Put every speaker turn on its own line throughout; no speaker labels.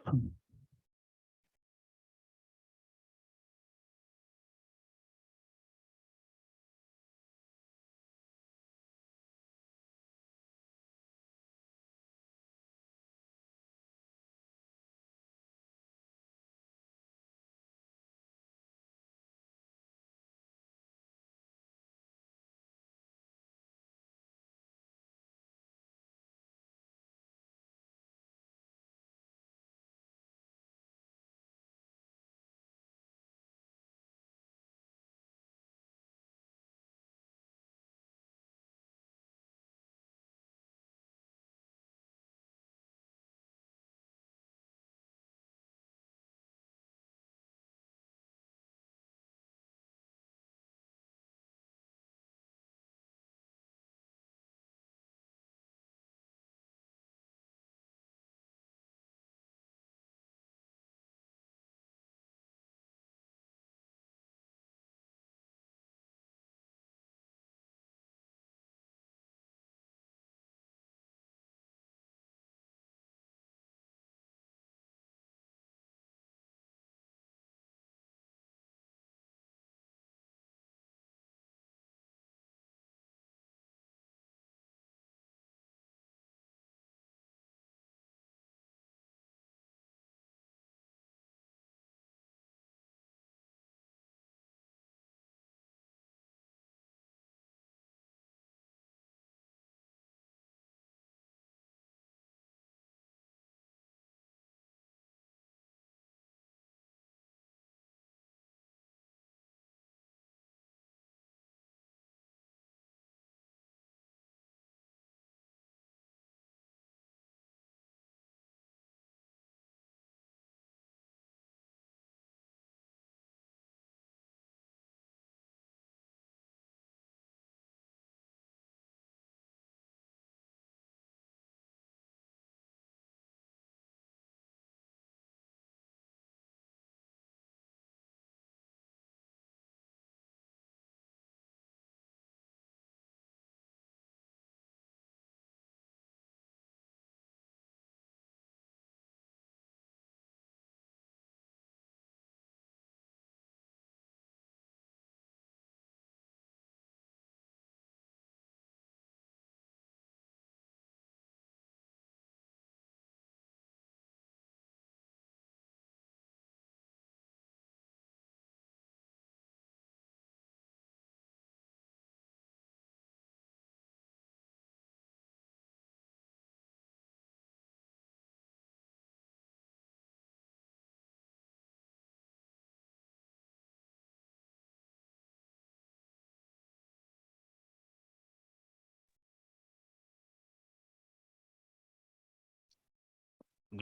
Good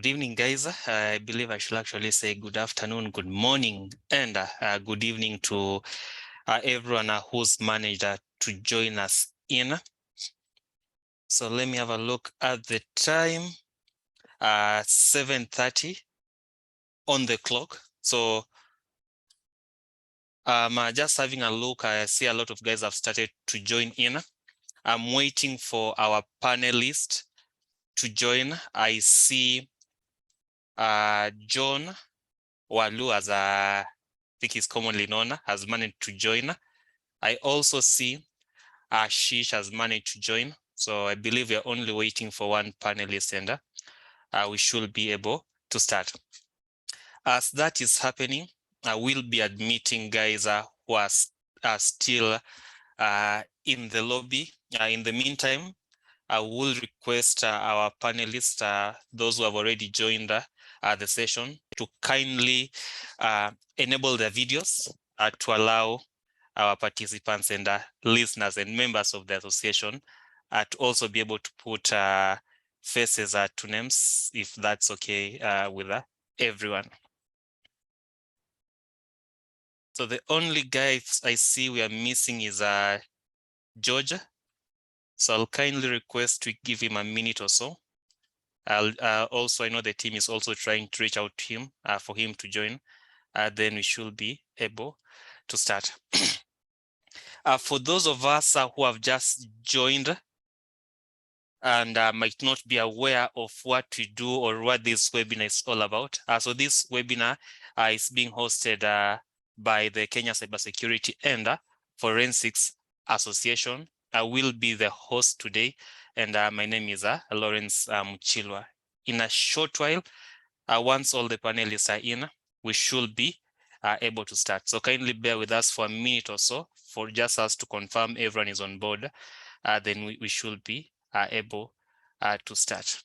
evening, guys. I believe I should actually say good afternoon, good morning, and good evening to everyone who's managed to join us in. So let me have a look at the time, 7:30 on the clock. So just having a look, I see a lot of guys have started to join in. I'm waiting for our panelists to join. I see John Walu, as I think is commonly known, has managed to join. I also see Ashish has managed to join. So I believe we are only waiting for one panelist, and we should be able to start. As that is happening, I will be admitting guys who are still in the lobby. In the meantime, I will request our panelists, those who have already joined the session, to kindly enable their videos to allow our participants and listeners and members of the association to also be able to put faces to names, if that's okay with everyone. So the only guy I see we are missing is George. So I'll kindly request to give him a minute or so. I'll also, I know the team is also trying to reach out to him for him to join. Then we should be able to start. For those of us who have just joined, and might not be aware of what we do or what this webinar is all about. So this webinar is being hosted by the Kenya Cybersecurity and Forensics Association. I will be the host today, and my name is Lawrence Muchilwa. In a short while, once all the panelists are in, we should be able to start. So kindly bear with us for a minute or so for just us to confirm everyone is on board. Then we should be able to start.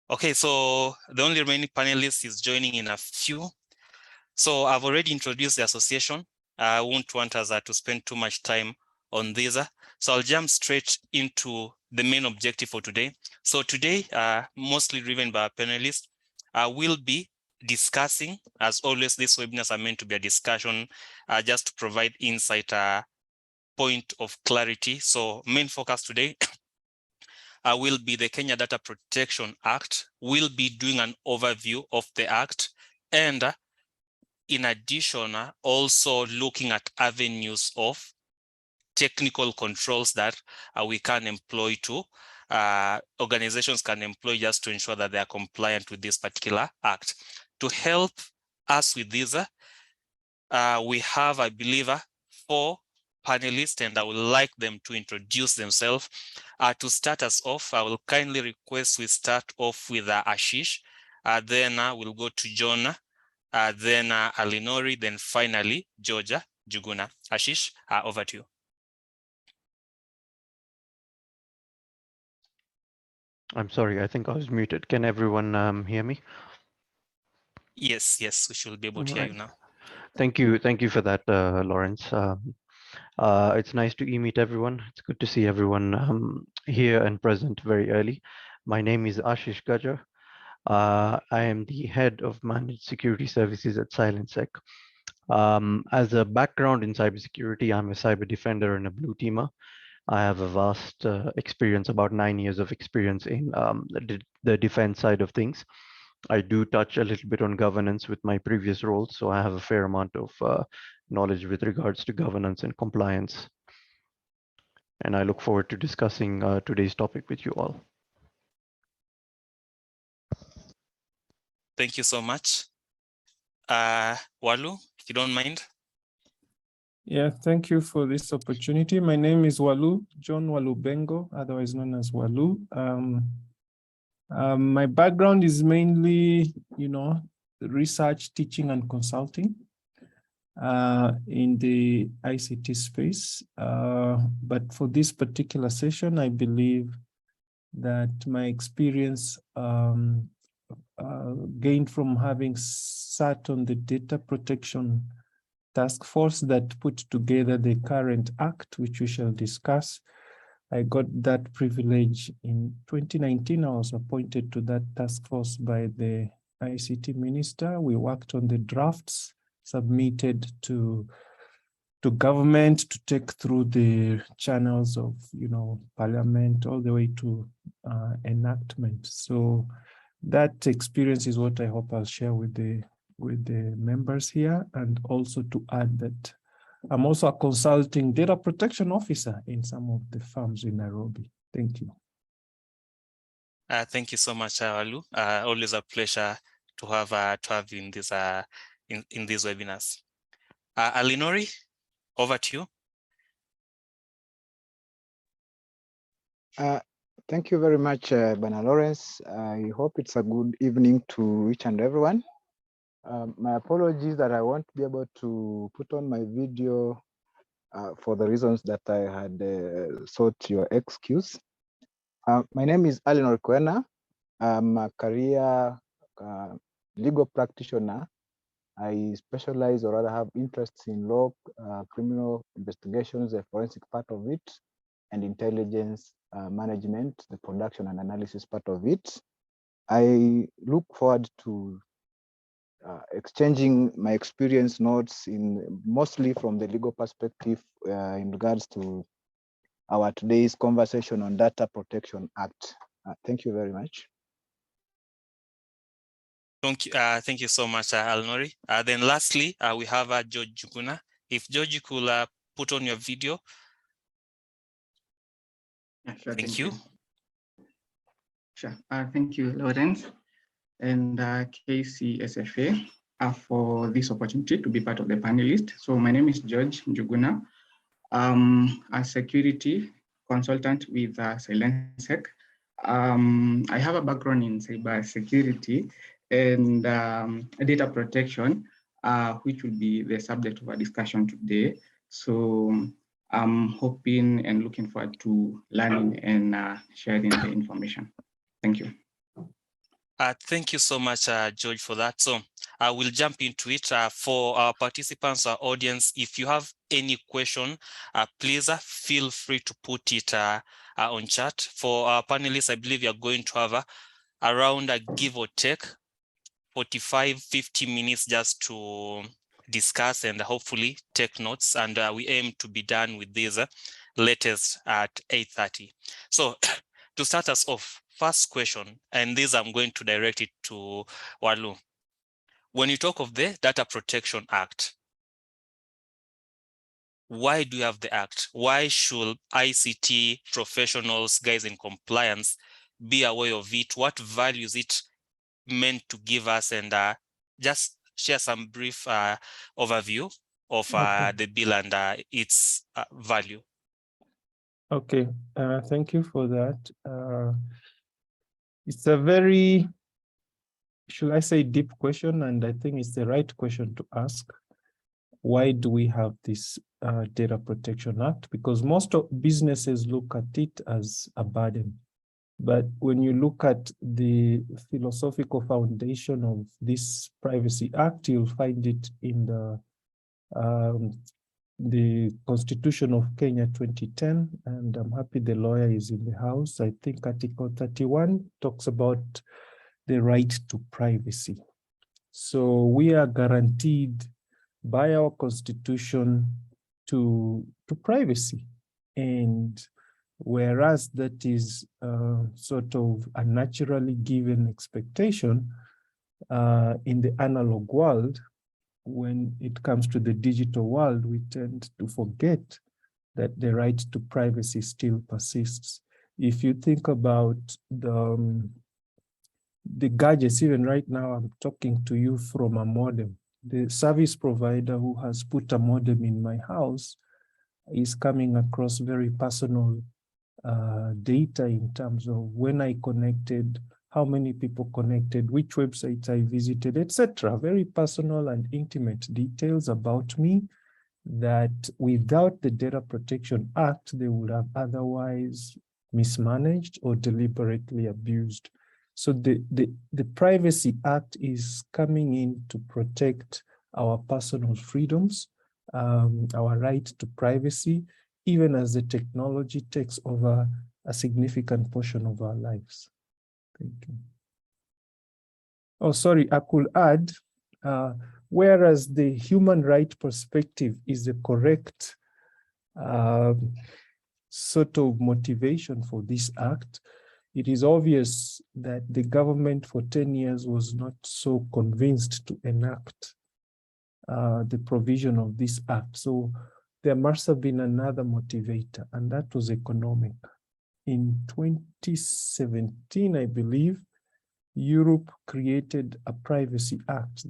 Okay, so the only remaining panelist is joining in a few. So I've already introduced the association. I won't want us to spend too much time on this. So I'll jump straight into the main objective for today. So today, mostly driven by our panelists, we'll be discussing, as always, these webinars are meant to be a discussion, just to provide insight, point of clarity. So main focus today will be the Kenya Data Protection Act. We'll be doing an overview of the Act, and in addition, also looking at avenues of technical controls that we can employ to, organizations can employ just to ensure that they are compliant with this particular Act. To help us with this, we have, I believe, 4 panelists, and I would like them to introduce themselves. To start us off, I will kindly request we start off with Ashish, then we'll go to John, then Alinori, then finally Georgia Juguna. Ashish, over to you.
I'm sorry, I think I was muted. Can everyone hear me?
Yes, we should be able to hear you now.
Thank you for that, Lawrence. It's nice to meet everyone. It's good to see everyone here and present very early. My name is Ashish Gajar. I am the head of managed security services at SilentSec. As a background in cybersecurity, I'm a cyber defender and a blue teamer. I have a vast experience, about 9 years of experience in the defense side of things. I do touch a little bit on governance with my previous roles, so I have a fair amount of knowledge with regards to governance and compliance. And I look forward to discussing today's topic with you all.
Thank you so much. Walu, if you don't mind.
Yeah, thank you for this opportunity. My name is Walu, John Walubengo, otherwise known as Walu. My background is mainly, research, teaching, and consulting in the ICT space. But for this particular session, I believe that my experience gained from having sat on the data protection task force that put together the current act, which we shall discuss. I got that privilege in 2019. I was appointed to that task force by the ICT minister. We worked on the drafts submitted to government to take through the channels of, parliament all the way to enactment. So that experience is what I hope I'll share with the members here, and also to add that I'm also a consulting data protection officer in some of the firms in Nairobi. Thank you.
Thank you so much, Walu. Always a pleasure to have you in this in these webinars. Alinori, over to you.
Thank you very much, Bana Lawrence. I hope it's a good evening to each and everyone. My apologies that I won't be able to put on my video for the reasons that I had sought your excuse. My name is Alinor Kwena. I'm a career legal practitioner. I specialize, or rather have interests in law, criminal investigations, the forensic part of it, and intelligence management, the production and analysis part of it. I look forward to exchanging my experience notes mostly from the legal perspective in regards to our today's conversation on Data Protection Act. Thank you very much.
Thank you so much, Alnori. Then lastly, we have George Juguna. If George, you could put on your video.
Yeah, sure,
thank you.
Sure. Thank you, Lawrence and KCSFA for this opportunity to be part of the panelist. So my name is George Njuguna. I'm a security consultant with Silensec. I have a background in cybersecurity and data protection, which will be the subject of our discussion today. So I'm hoping and looking forward to learning and sharing the information. Thank you.
Thank you so much, George, for that. So I will jump into it. For our participants, our audience, if you have any question, please feel free to put it on chat. For our panelists, I believe you're going to have around a give or take 45-50 minutes just to discuss and hopefully take notes. And we aim to be done with this latest at 8:30. So to start us off, first question, and this I'm going to direct it to Walu. When you talk of the Data Protection Act, why do you have the act? Why should ICT professionals, guys in compliance, be aware of it? What value is it meant to give us? And just share some brief overview of the bill and its value.
Okay, thank you for that. It's a very, should I say, deep question, and I think it's the right question to ask. Why do we have this Data Protection Act? Because most of businesses look at it as a burden. But when you look at the philosophical foundation of this Privacy Act, you'll find it in the Constitution of Kenya 2010, and I'm happy the lawyer is in the house. I think Article 31 talks about the right to privacy. So we are guaranteed by our Constitution to privacy. And whereas that is sort of a naturally given expectation in the analog world, when it comes to the digital world, we tend to forget that the right to privacy still persists. If you think about the gadgets, even right now, I'm talking to you from a modem. The service provider who has put a modem in my house is coming across very personal data in terms of when I connected, how many people connected, which websites I visited, etc. Very personal and intimate details about me that without the Data Protection Act, they would have otherwise mismanaged or deliberately abused. So the Privacy Act is coming in to protect our personal freedoms, our right to privacy, even as the technology takes over a significant portion of our lives. Thank you. Oh, sorry, I could add, whereas the human right perspective is the correct sort of motivation for this act, it is obvious that the government for 10 years was not so convinced to enact the provision of this act. So there must have been another motivator, and that was economic. In 2017, I believe, Europe created a Privacy Act,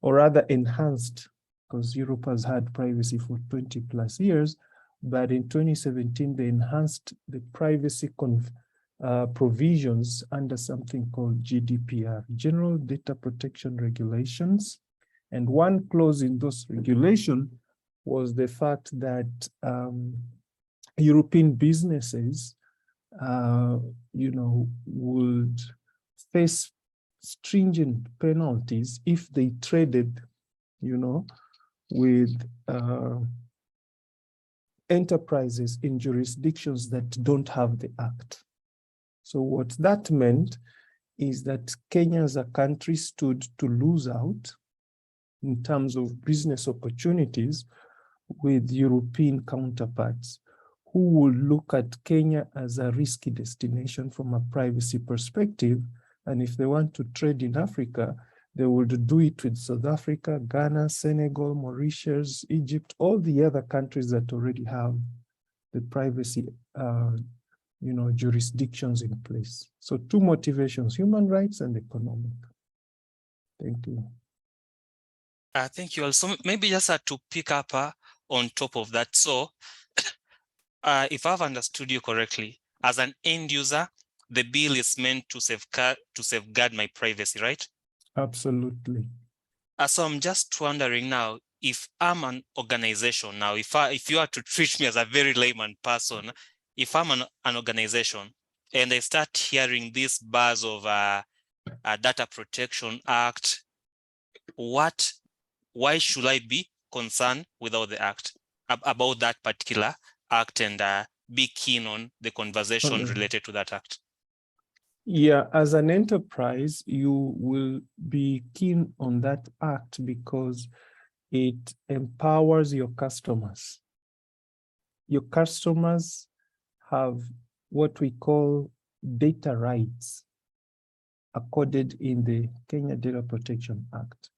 or rather enhanced, because Europe has had privacy for 20 plus years, but in 2017, they enhanced the privacy provisions under something called GDPR, General Data Protection Regulations. And one clause in those regulations was the fact that European businesses would face stringent penalties if they traded, with enterprises in jurisdictions that don't have the act. So what that meant is that Kenya as a country stood to lose out in terms of business opportunities with European counterparts who would look at Kenya as a risky destination from a privacy perspective. And if they want to trade in Africa, they would do it with South Africa, Ghana, Senegal, Mauritius, Egypt, all the other countries that already have the privacy jurisdictions in place. So two motivations, human rights and economic. Thank you.
Thank you. Also, maybe just to pick up on top of that. So if I've understood you correctly, as an end user, the bill is meant to safeguard my privacy, right?
Absolutely.
So I'm just wondering now, if I'm an organization now, if you are to treat me as a very layman person, if I'm an organization and I start hearing these bars of Data Protection Act, why should I be concerned without the act, about that particular act, and be keen on the conversation related to that act?
Yeah, as an enterprise, you will be keen on that act because it empowers your customers. Your customers have what we call data rights accorded in the Kenyan Data Protection Act.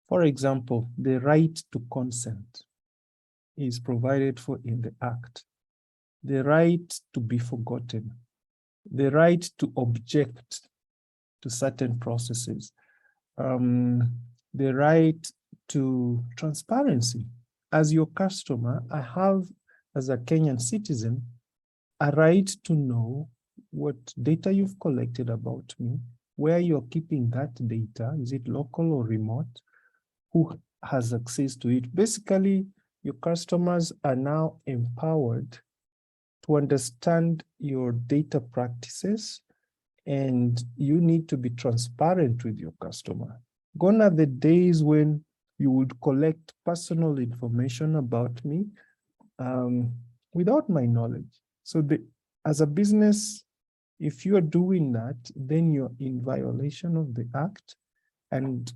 For example, the right to consent is provided for in the Act. The right to be forgotten, the right to object to certain processes, the right to transparency. As your customer, I have, as a Kenyan citizen, a right to know what data you've collected about me, where you're keeping that data, is it local or remote, who has access to it. Basically, your customers are now empowered to understand your data practices, and you need to be transparent with your customer. Gone are the days when you would collect personal information about me without my knowledge. So as a business, if you're doing that, then you're in violation of the act. And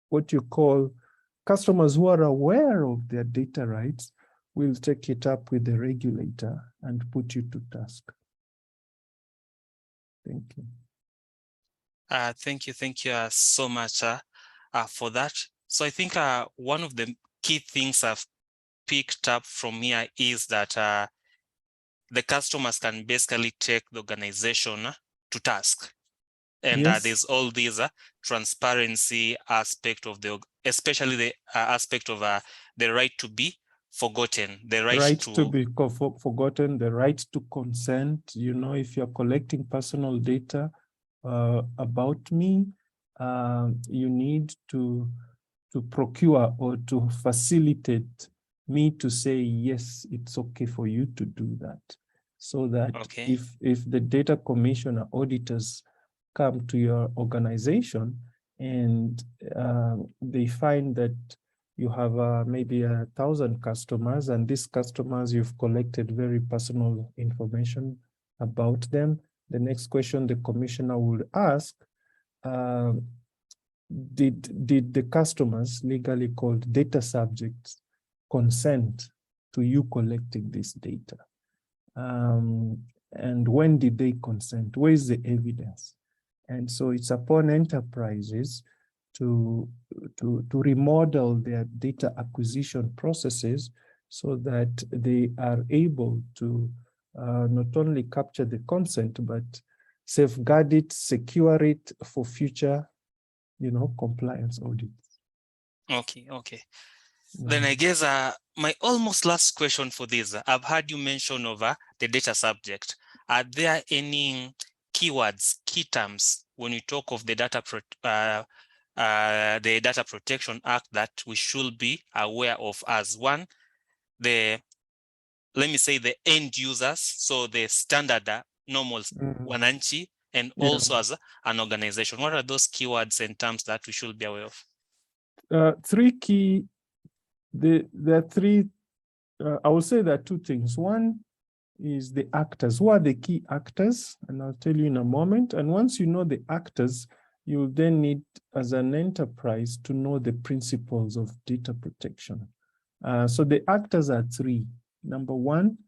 what you call customers who are aware of their data rights will take it up with the regulator and put you to task. Thank you.
Thank you so much for that. So I think one of the key things I've picked up from here is that the customers can basically take the organization to task. And
Yes.
There's all these transparency aspect of especially the aspect of the right to be forgotten, the right
to be forgotten, the right to consent. If you're collecting personal data about me, you need to procure or to facilitate me to say, yes, it's okay for you to do that. So that if the data commissioner auditors come to your organization and they find that you have maybe 1,000 customers, and these customers, you've collected very personal information about them, the next question the commissioner would ask, did the customers, legally called data subjects, consent to you collecting this data? And when did they consent? Where is the evidence? And so it's upon enterprises to remodel their data acquisition processes so that they are able to not only capture the consent, but safeguard it, secure it for future compliance audits.
Okay. Then I guess my almost last question for this, I've heard you mention over the data subject. Are there any keywords, key terms when you talk of the Data Protection Act that we should be aware of? As one, the let me say the end users, so the standard normal wananchi, and also as an organization? What are those keywords and terms that we should be aware of?
Three key, there are three, I will say there are two things. One is the actors. Who are the key actors? And I'll tell you in a moment. And once you know the actors, you'll then need, as an enterprise, to know the principles of data protection. So the actors are three. Number one,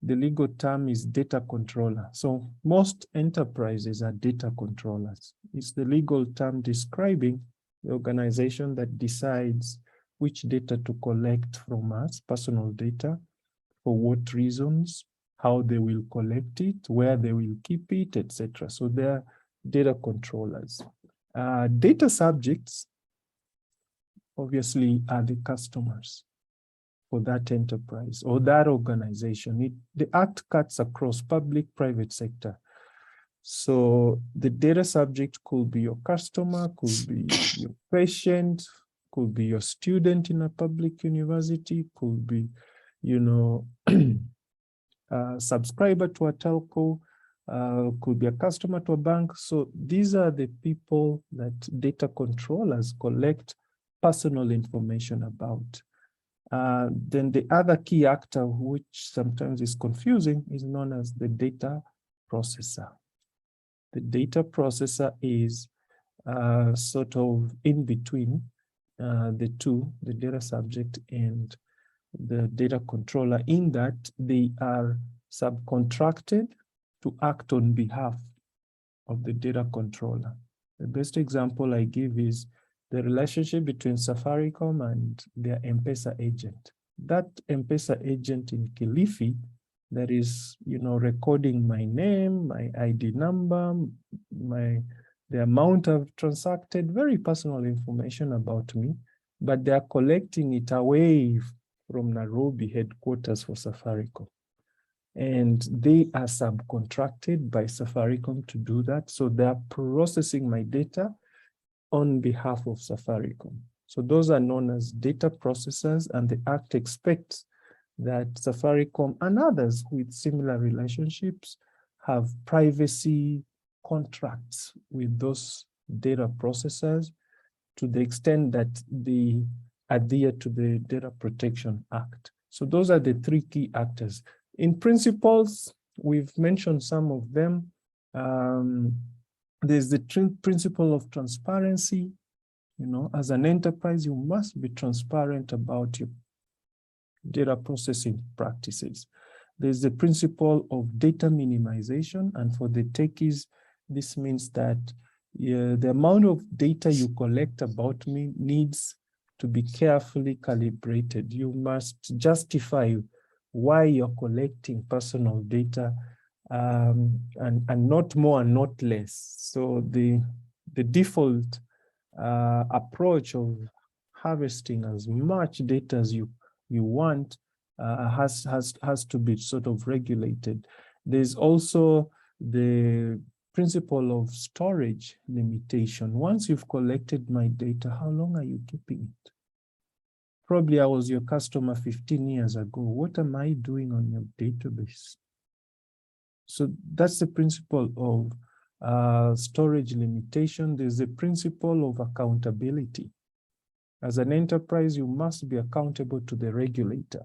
the legal term is data controller. So most enterprises are data controllers. It's the legal term describing the organization that decides which data to collect from us, personal data, for what reasons, how they will collect it, where they will keep it, etc. So they're data controllers. Data subjects, obviously, are the customers for that enterprise or that organization. The act cuts across public, private sector. So the data subject could be your customer, could be your patient, could be your student in a public university, could be, you know, subscriber to a telco, could be a customer to a bank. So these are the people that data controllers collect personal information about. Then the other key actor, which sometimes is confusing, is known as the data processor. The data processor is sort of in between the two, the data subject and the data controller, in that they are subcontracted to act on behalf of the data controller. The best example I give is the relationship between Safaricom and their M-Pesa agent. That M-Pesa agent in Kilifi that is, you know, recording my name, my ID number, the amount I've transacted, very personal information about me, but they are collecting it away from Nairobi headquarters for Safaricom. And they are subcontracted by Safaricom to do that. So they are processing my data on behalf of Safaricom. So those are known as data processors, and the Act expects that Safaricom and others with similar relationships have privacy contracts with those data processors to the extent that they adhere to the Data Protection Act. So those are the three key actors. In principles, we've mentioned some of them. There's the principle of transparency. You know, as an enterprise, you must be transparent about your data processing practices. There's the principle of data minimization, and for the techies, this means that the amount of data you collect about me needs to be carefully calibrated. You must justify why you're collecting personal data, and not more and not less. So the default approach of harvesting as much data as you want has to be sort of regulated. There's also the principle of storage limitation. Once you've collected my data, how long are you keeping it? Probably I was your customer 15 years ago. What am I doing on your database? So that's the principle of storage limitation. There's the principle of accountability. As an enterprise, you must be accountable to the regulator,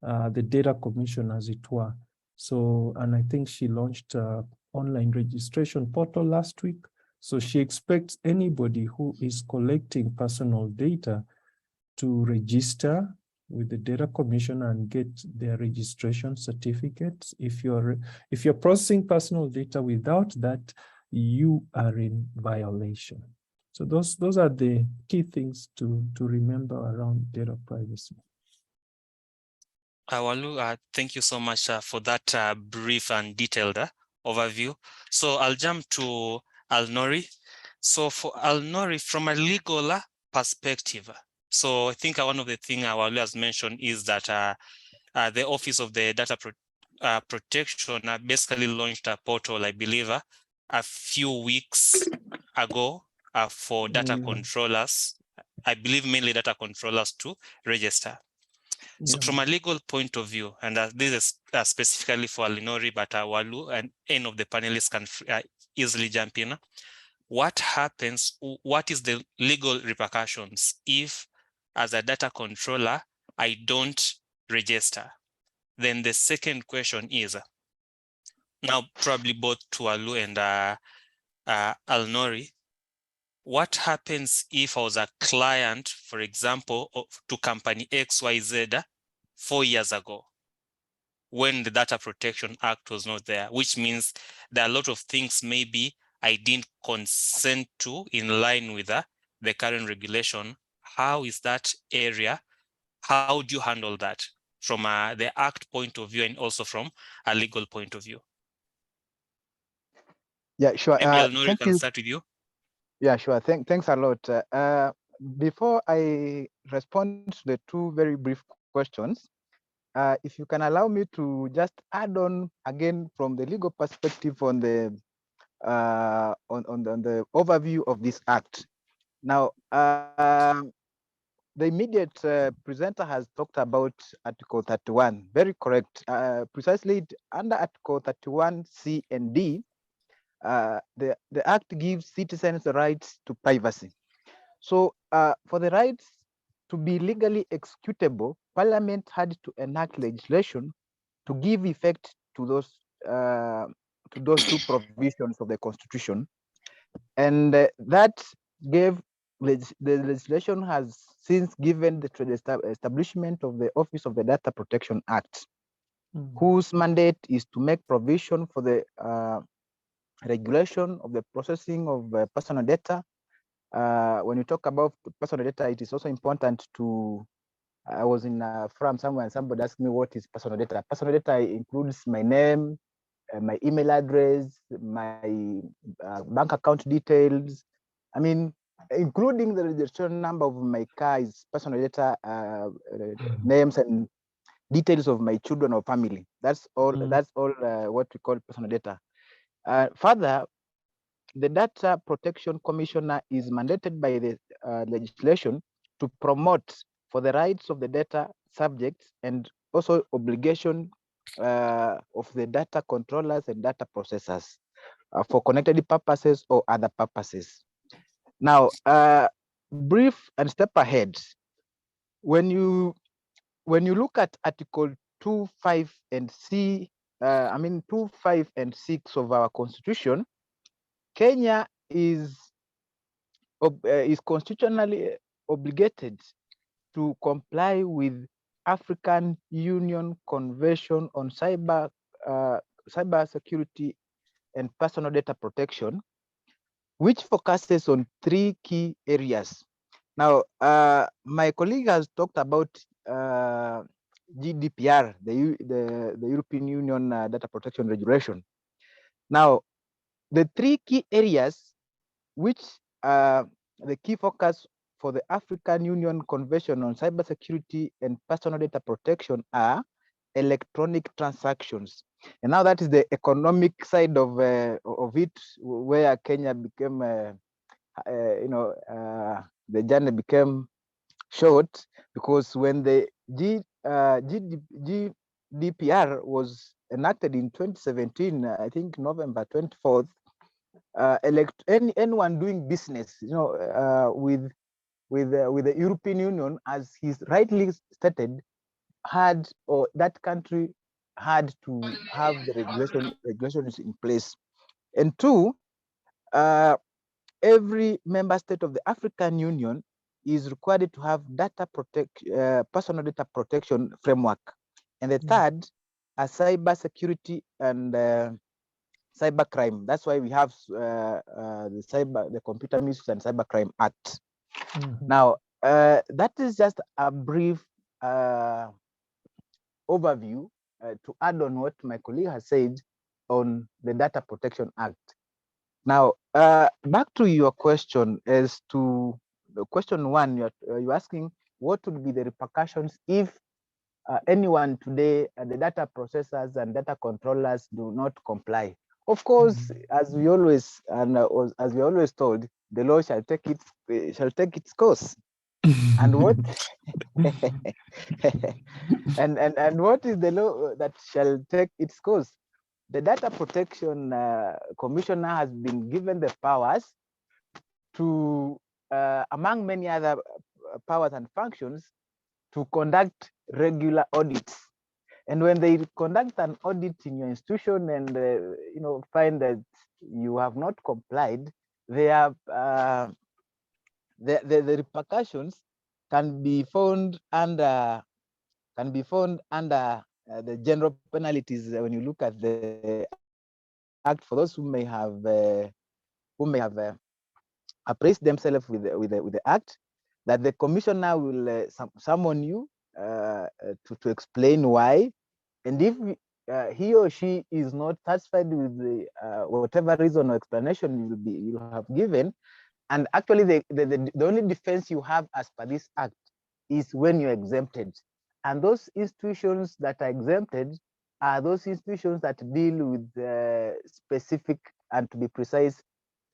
the data commission, as it were. So, and I think she launched an online registration portal last week. So she expects anybody who is collecting personal data to register with the data commission and get their registration certificates. If you're processing personal data without that, you are in violation. So those are the key things to remember around data privacy.
Walu, thank you so much for that brief and detailed overview. So I'll jump to Alnori. So for Alnori, from a legal perspective, so I think one of the things Walu has mentioned is that the Office of the Data Protection basically launched a portal, I believe, a few weeks ago for data controllers, I believe mainly data controllers, to register. So
Yeah.
from a legal point of view, and this is specifically for Alinori, but Walu and any of the panelists can easily jump in. What happens, what is the legal repercussions if, as a data controller, I don't register? Then the second question is, now probably both to Alu and Alnori, what happens if I was a client, for example, to company XYZ 4 years ago, when the Data Protection Act was not there, which means there are a lot of things maybe I didn't consent to in line with the current regulation. How is that area? How do you handle that from the Act point of view and also from a legal point of view?
Yeah, sure.
Maybe Alnori
Thank
can
you.
start with you.
Yeah, sure. Thanks a lot. Before I respond to the two very brief questions, if you can allow me to just add on again from the legal perspective on the on the overview of this act. Now, the immediate presenter has talked about Article 31. Very correct. Precisely under Article 31 C and D, the Act gives citizens the rights to privacy. So for the rights to be legally executable, Parliament had to enact legislation to give effect to those two provisions of the Constitution, and that gave the legislation has since given the establishment of the Office of the Data Protection Act, whose mandate is to make provision for the regulation of the processing of personal data. When you talk about personal data, it is also important to, I was in a forum somewhere and somebody asked me what is personal data. Personal data includes my name, my email address, my bank account details. I mean, including the registration number of my car is personal data, names and details of my children or family. That's all. That's all what we call personal data. Further, the Data Protection Commissioner is mandated by the legislation to promote for the rights of the data subjects and also obligation of the data controllers and data processors for connected purposes or other purposes. Now, brief and step ahead. When you look at Article 2, 5, and 2, 5, and 6 of our Constitution, Kenya is constitutionally obligated to comply with African Union Convention on cyber security and personal data protection, which focuses on 3 key areas. Now, my colleague has talked about GDPR, the European Union Data Protection Regulation. Now, the 3 key areas which are the key focus for the African Union Convention on Cybersecurity and Personal Data Protection are electronic transactions. And now that is the economic side of it, where Kenya became, the journey became short, because when the GDPR was enacted in 2017, I think November 24th, anyone doing business, with the European Union, as he's rightly stated, that country had to have the regulations in place. And 2, every member state of the African Union is required to have personal data protection framework. And the 3rd, a cyber security and cyber crime. That's why we have the Computer Misuse and Cybercrime Act. Now, that is just a brief overview to add on what my colleague has said on the Data Protection Act. Now, back to your question as to the question 1, you're asking what would be the repercussions if anyone today, the data processors and data controllers do not comply. Of course, as we always told, the law shall take its course. And what and what is the law that shall take its course? The Data Protection Commissioner has been given the powers to, among many other powers and functions, to conduct regular audits. And when they conduct an audit in your institution and find that you have not complied, the repercussions can be found under the general penalties when you look at the act. For those who may have appraised themselves with the act, that the commissioner will summon you to explain why, and if he or she is not satisfied with the whatever reason or explanation you have given, and actually the only defense you have as per this act is when you're exempted, and those institutions that are exempted are those institutions that deal with specific, and to be precise,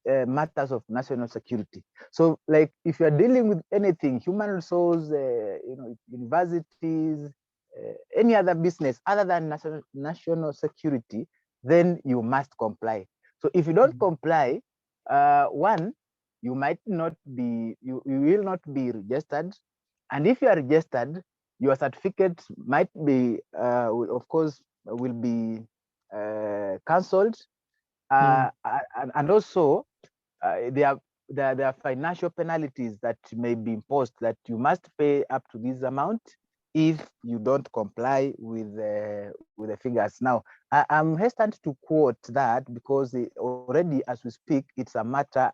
matters of national security. So, like, if you are dealing with anything, human resource, universities, any other business other than national security, then you must comply. So, if you don't comply, one, you might not be, you will not be registered, and if you are registered, your certificate might be, of course, will be cancelled, and also there are financial penalties that may be imposed, that you must pay up to this amount if you don't comply with the figures. Now, I'm hesitant to quote that because already, as we speak, it's a matter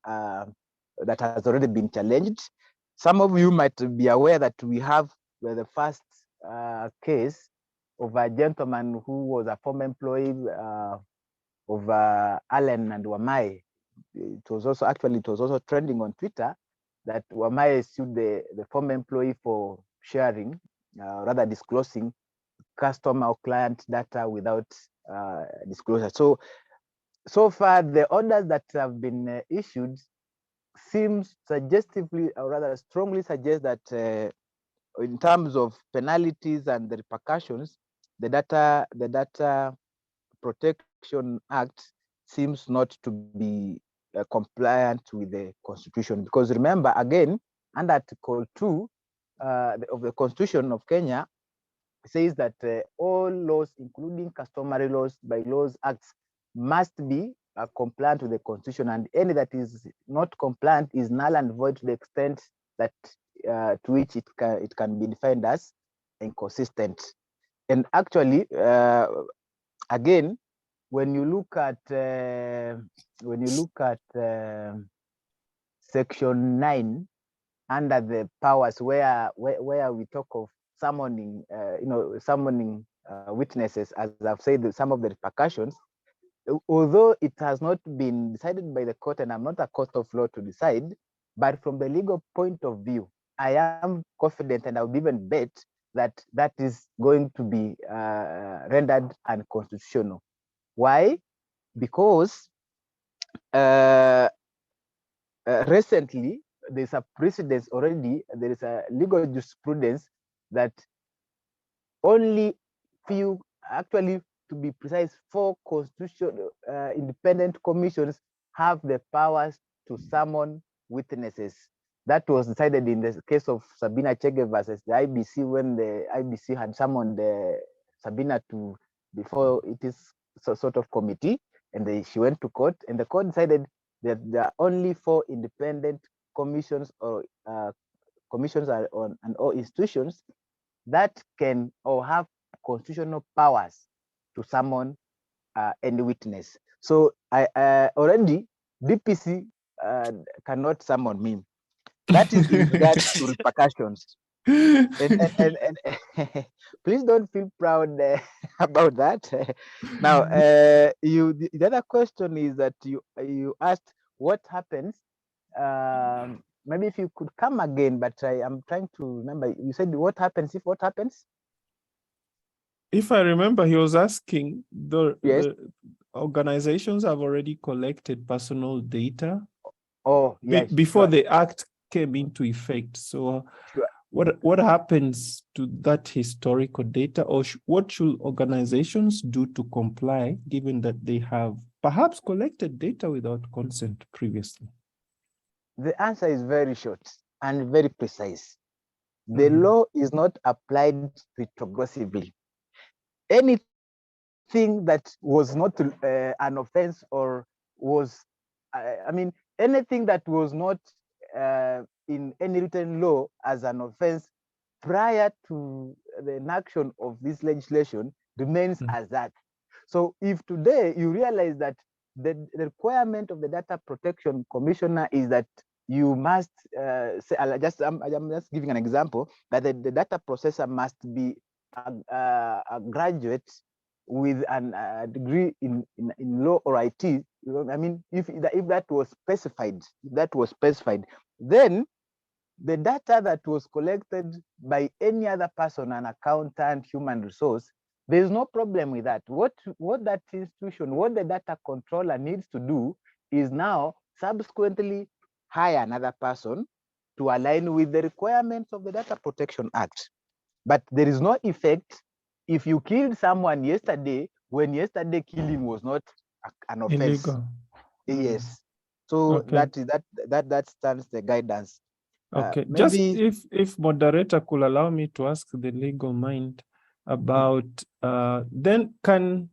that has already been challenged. Some of you might be aware that we have the first case of a gentleman who was a former employee of Allen and Wamai. It was also trending on Twitter that Wamai sued the former employee for sharing, rather disclosing customer or client data without disclosure. So far, the orders that have been issued seems suggestively, or rather strongly suggest that in terms of penalties and the repercussions, the Data Protection Act seems not to be compliant with the Constitution, because remember, again, under Article 2 of the Constitution of Kenya says that all laws, including customary laws, bylaws, acts, must be compliant with the Constitution, and any that is not compliant is null and void to the extent that to which it can be defined as inconsistent. And actually, again, when you look at Section 9 under the powers, where we talk of summoning, witnesses, as I've said, some of the repercussions, although it has not been decided by the court, and I'm not a court of law to decide, but from the legal point of view, I am confident, and I'll even bet that that is going to be rendered unconstitutional. Why? Because recently there's a precedence already, there is a legal jurisprudence that only few, actually to be precise, 4 constitutional independent commissions have the powers to summon witnesses. That was decided in the case of Sabina Chege versus the IBC, when the IBC had summoned Sabina to before it is sort of committee, and she went to court, and the court decided that there are only 4 independent commissions or commissions and all institutions that can or have constitutional powers to summon any witness. So I already DPC cannot summon me. That is in regards to repercussions. And please don't feel proud about that. Now, the other question is that you asked what happens. Maybe if you could come again, but I am trying to remember. You said what happens if what happens?
If I remember, he was asking
Yes.
the organizations have already collected personal data.
Oh, yes.
Before the act came into effect. So
Sure.
what happens to that historical data, or what should organizations do to comply, given that they have perhaps collected data without consent previously?
The answer is very short and very precise. The law is not applied retrogressively. Anything that was not an offense or was, anything that was not in any written law as an offense prior to the enaction of this legislation remains as that. So if today you realize that the requirement of the Data Protection Commissioner is that you must say, I'm just giving an example, that the data processor must be a graduate with a degree in law or IT. You know, I mean, if that was specified, then the data that was collected by any other person, an accountant, human resource, there is no problem with that. What that institution, what the data controller needs to do is now subsequently hire another person to align with the requirements of the Data Protection Act. But there is no effect if you killed someone yesterday when yesterday killing was not an offense.
Illegal.
Yes. So
Okay.
that stands the guidance.
Okay,
Maybe
just if moderator could allow me to ask the legal mind about, then can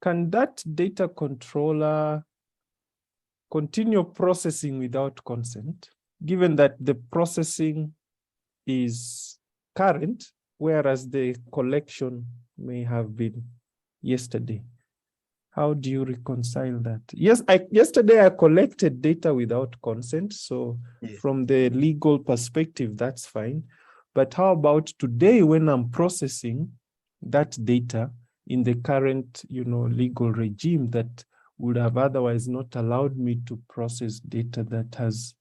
that data controller continue processing without consent, given that the processing is current, whereas the collection may have been yesterday? How do you reconcile that? Yes, yesterday I collected data without consent. So
yes.
From the legal perspective, that's fine. But how about today when I'm processing that data in the current, legal regime that would have otherwise not allowed me to process data that has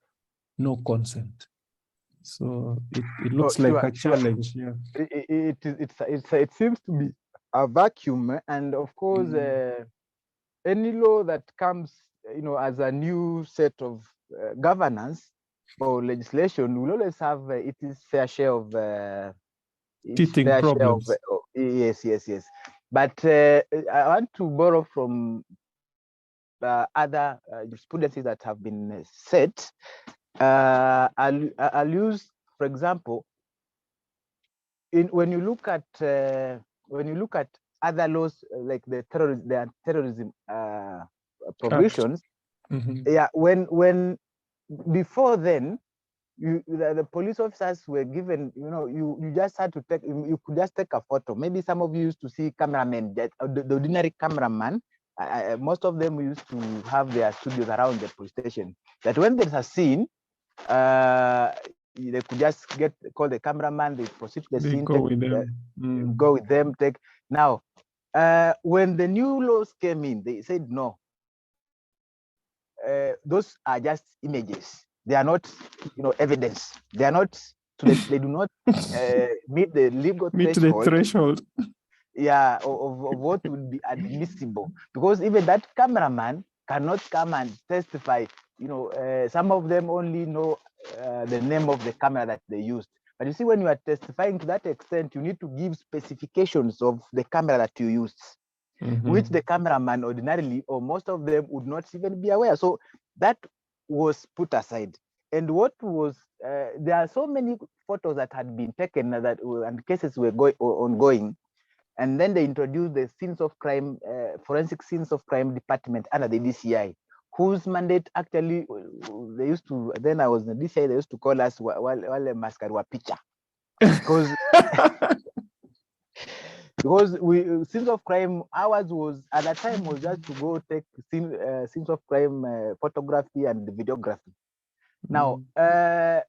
no consent? So it looks like a challenge. Yeah.
It seems to be a vacuum, and of course, any law that comes, as a new set of governance or legislation will always have its fair share of
teething problems.
Yes. But I want to borrow from other jurisprudences that have been set. I'll use, for example, when you look at other laws like the terrorism provisions, yeah, when before then, the police officers were given, you just had to take, you could just take a photo. Maybe some of you used to see cameramen, the ordinary cameraman. Most of them used to have their studios around the police station. That when there's a scene, they could just call the cameraman, they proceed to the scene,
go with them.
Go with them, take. Now, when the new laws came in, they said no. Those are just images. They are not, evidence. They are not. They do not meet the legal
threshold.
Yeah, of what would be admissible, because even that cameraman cannot come and testify. Some of them only know the name of the camera that they used. But you see, when you are testifying to that extent, you need to give specifications of the camera that you used, which the cameraman ordinarily, or most of them, would not even be aware. So that was put aside. And what was, there are so many photos that had been taken and cases were ongoing. And then they introduced the scenes of crime, forensic scenes of crime department under the DCI, whose mandate actually, they used to, then I was in the DCI, they used to call us wale maskarwa picha. Because scenes of crime, ours was, at that time, was just to go take scenes of crime photography and videography. Now,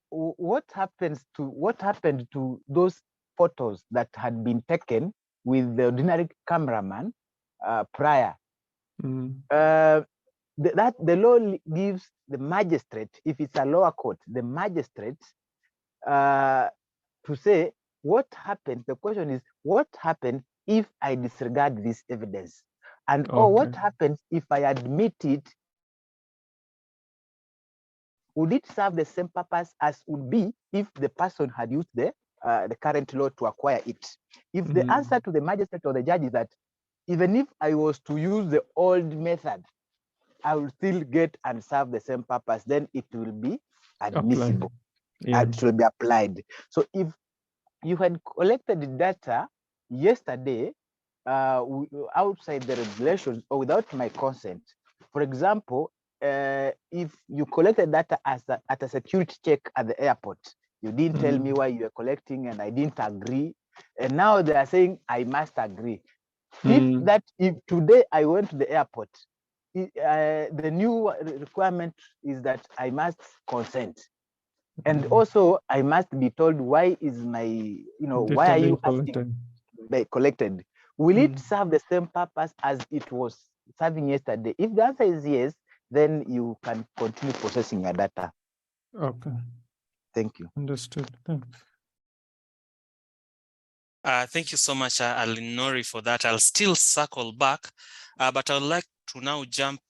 what happened to those photos that had been taken with the ordinary cameraman prior? The law gives the magistrate, if it's a lower court, the magistrate to say what happened. The question is, what happened if I disregard this evidence? And or what happens if I admit it would it serve the same purpose as would be if the person had used the current law to acquire it? If the answer to the magistrate or the judge is that even if I was to use the old method, I will still get and serve the same purpose, then it will be admissible. It will be applied. So if you had collected the data yesterday outside the regulations or without my consent, for example, if you collected data at a security check at the airport, you didn't tell me why you were collecting and I didn't agree, and now they are saying I must agree. If today I went to the airport, the new requirement is that I must consent. And also I must be told why is my, why are you asking collected? Will it serve the same purpose as it was serving yesterday? If the answer is yes, then you can continue processing your data.
Okay.
Thank you.
Understood. Thanks.
Thank you so much, Alinori, for that. I'll still circle back, but I would like to now jump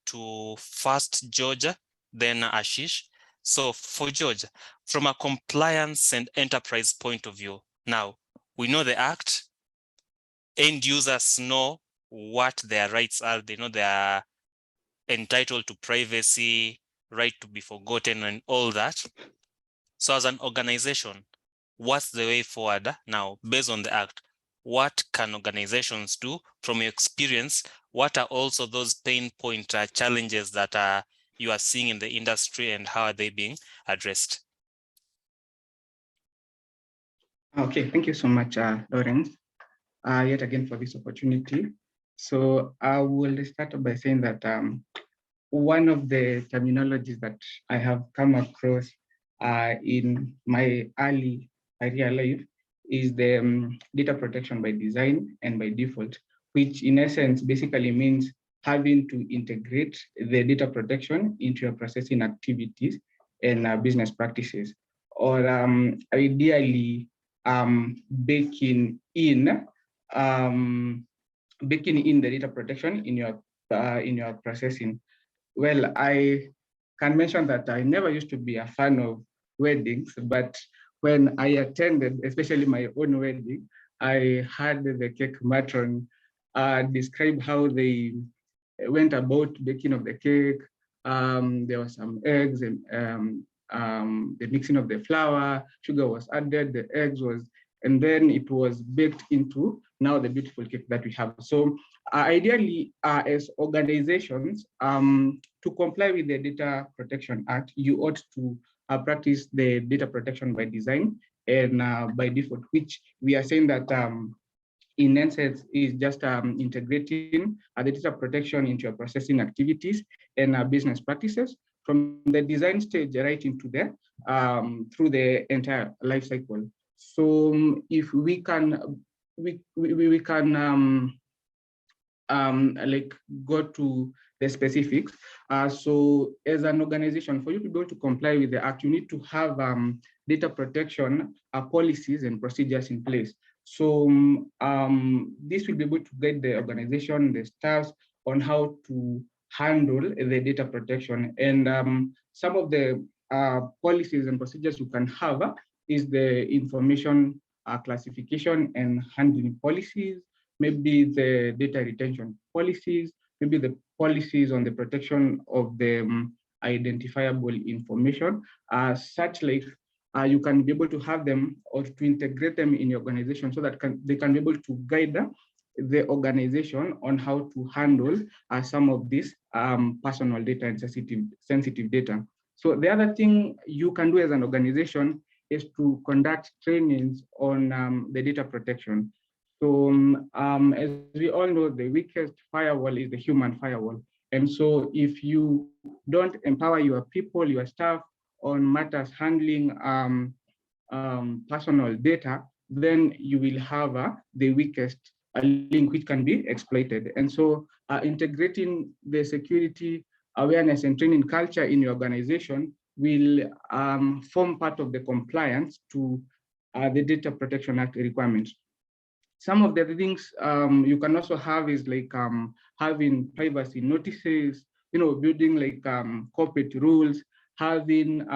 to first Georgia, then Ashish. So for Georgia, from a compliance and enterprise point of view, now we know the Act, end users know what their rights are. They know they are entitled to privacy, right to be forgotten and all that. So as an organization, what's the way forward now based on the Act? What can organizations do from your experience? What are also those pain point challenges that you are seeing in the industry, and how are they being addressed?
Okay, thank you so much, Lawrence, yet again for this opportunity. So I will start by saying that one of the terminologies that I have come across in my early career life is the data protection by design and by default, which in essence basically means having to integrate the data protection into your processing activities and business practices, or ideally baking in the data protection in your processing. Well, I can mention that I never used to be a fan of weddings, but when I attended, especially my own wedding, I had the cake matron describe how they went about baking of the cake. There were some eggs and the mixing of the flour, sugar was added, the eggs was, and then it was baked into now the beautiful cake that we have. So ideally, as organizations, to comply with the Data Protection Act, you ought to practice the data protection by design and by default, which we are saying that in essence is just integrating the data protection into your processing activities and business practices from the design stage right into the through the entire life cycle. So if we can like go to the specifics. So as an organization, for you to be able to comply with the Act, you need to have data protection policies and procedures in place. So this will be able to guide the organization, the staffs on how to handle the data protection. And some of the policies and procedures you can have is the information classification and handling policies, maybe the data retention policies, maybe the policies on the protection of the identifiable information, such like you can be able to have them or to integrate them in your organization so that they can be able to guide the organization on how to handle some of this personal data and sensitive data. So the other thing you can do as an organization is to conduct trainings on the data protection. So as we all know, the weakest firewall is the human firewall. And so if you don't empower your people, your staff on matters handling personal data, then you will have the weakest link which can be exploited. And so integrating the security awareness and training culture in your organization will form part of the compliance to the Data Protection Act requirements. Some of the things you can also have is like having privacy notices, building like corporate rules, having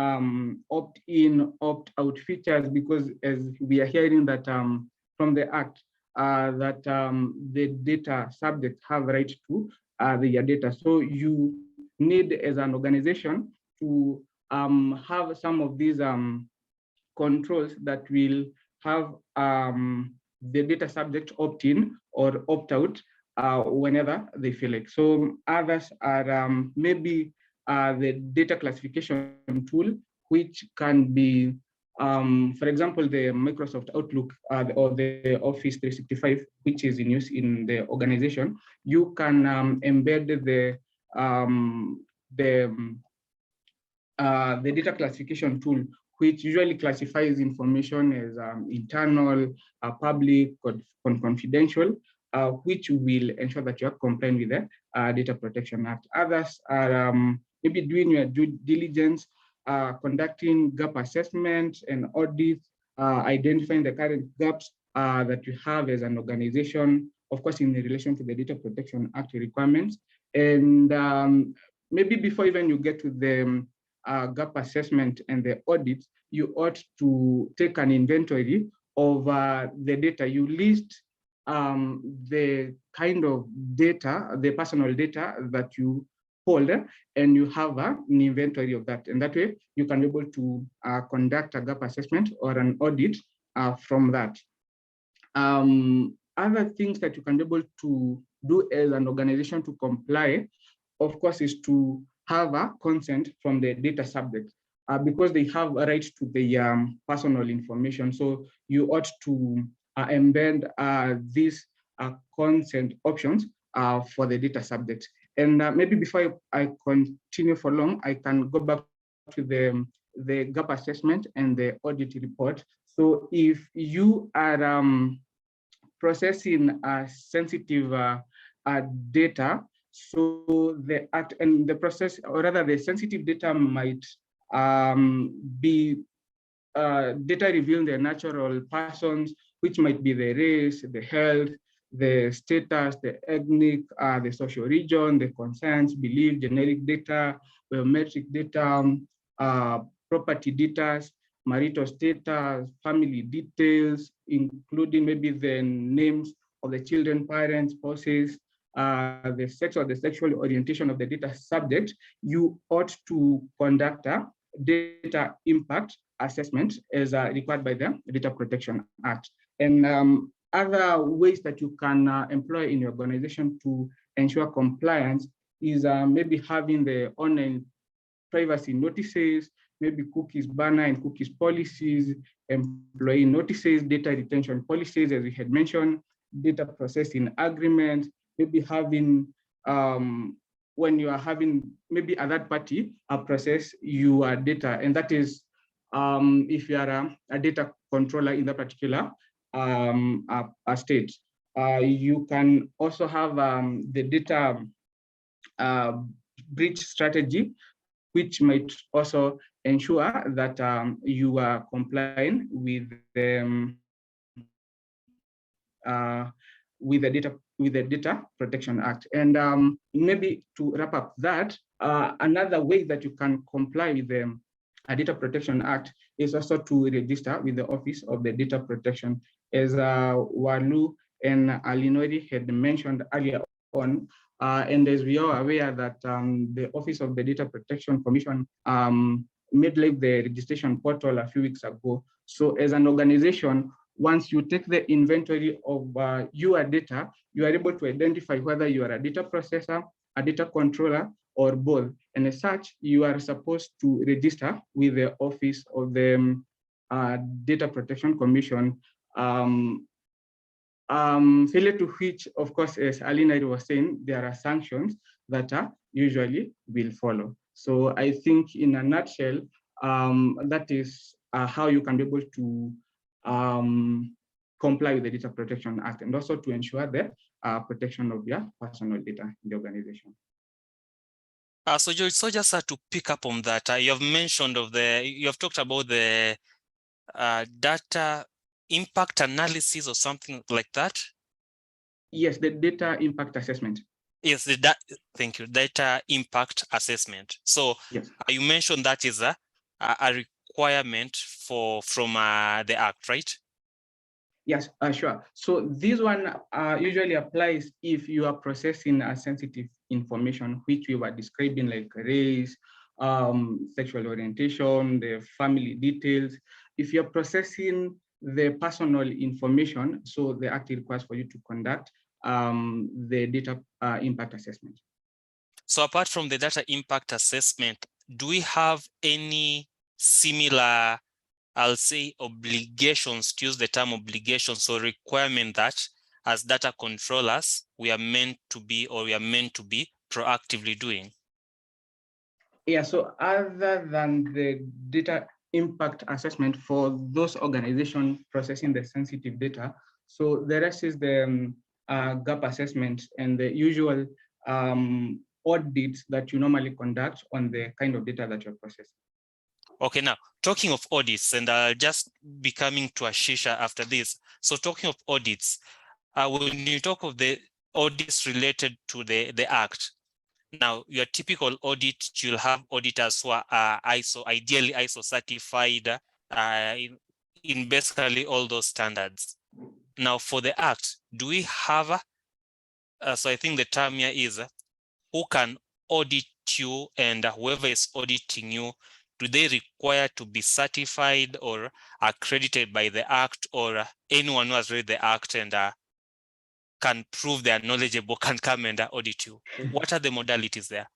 opt-in, opt-out features, because as we are hearing that from the Act, that the data subjects have right to their data. So you need, as an organization, to have some of these controls that will have the data subject opt-in or opt-out whenever they feel like. So others are maybe the data classification tool, which can be, for example, the Microsoft Outlook or the Office 365, which is in use in the organization. You can embed the data classification tool, which usually classifies information as internal, public, confidential, which will ensure that you are complying with the Data Protection Act. Others are maybe doing your due diligence, conducting gap assessment and audits, identifying the current gaps that you have as an organization, of course, in relation to the Data Protection Act requirements. And maybe before even you get to the gap assessment and the audit, you ought to take an inventory of the data. You list the kind of data, the personal data that you hold, and you have an inventory of that. And that way, you can be able to conduct a gap assessment or an audit from that. Other things that you can be able to do as an organization to comply, of course, is to have a consent from the data subject because they have a right to the personal information. So you ought to embed these consent options for the data subject. And maybe before I continue for long, I can go back to the gap assessment and the audit report. So if you are processing sensitive data, so the act and the process, or rather the sensitive data might be data revealing the natural persons, which might be the race, the health, the status, the ethnic, the social region, the concerns, belief, generic data, biometric data, property data, marital status, family details, including maybe the names of the children, parents, spouses, the sex or the sexual orientation of the data subject. You ought to conduct a data impact assessment as required by the Data Protection Act. And other ways that you can employ in your organization to ensure compliance is maybe having the online privacy notices, maybe cookies banner and cookies policies, employee notices, data retention policies, as we had mentioned, data processing agreements, maybe having, when you are having maybe a third party process your data, and that is if you are a data controller in that particular state. You can also have the data breach strategy, which might also ensure that you are complying with the Data Protection Act. And maybe to wrap up that, another way that you can comply with the Data Protection Act is also to register with the Office of the Data Protection. As Walu and Alinori had mentioned earlier on, and as we are aware that the Office of the Data Protection Commission made live the registration portal a few weeks ago. So as an organization, once you take the inventory of your data, you are able to identify whether you are a data processor, a data controller, or both. And as such, you are supposed to register with the Office of the Data Protection Commission. Failure to which, of course, as Alina was saying, there are sanctions that usually will follow. So I think in a nutshell, that is how you can be able to comply with the Data Protection Act, and also to ensure the protection of your personal data in the organization.
So George, so just to pick up on that, you have mentioned you have talked about the data impact analysis or something like that?
Yes, the data impact assessment.
Yes, thank you. Data impact assessment. So
Yes.
you mentioned that is a requirement from the Act, right?
Yes, sure. So this one usually applies if you are processing sensitive information, which we were describing, like race, sexual orientation, the family details. If you're processing the personal information, so the Act requires for you to conduct the data impact assessment.
So apart from the data impact assessment, do we have any similar, I'll say, obligations, to use the term obligations, or requirement that as data controllers, we are meant to be proactively doing?
Yeah, so other than the data impact assessment for those organizations processing the sensitive data, so the rest is the gap assessment and the usual audits that you normally conduct on the kind of data that you're processing.
Okay, now talking of audits, and I'll just be coming to Ashisha after this. So talking of audits, when you talk of the audits related to the Act, now your typical audit, you'll have auditors who are ideally ISO certified in basically all those standards. Now for the Act, do we have, so I think the term here is who can audit you, and whoever is auditing you, do they require to be certified or accredited by the Act, or anyone who has read the Act and can prove they are knowledgeable can come and audit you? What are the modalities there?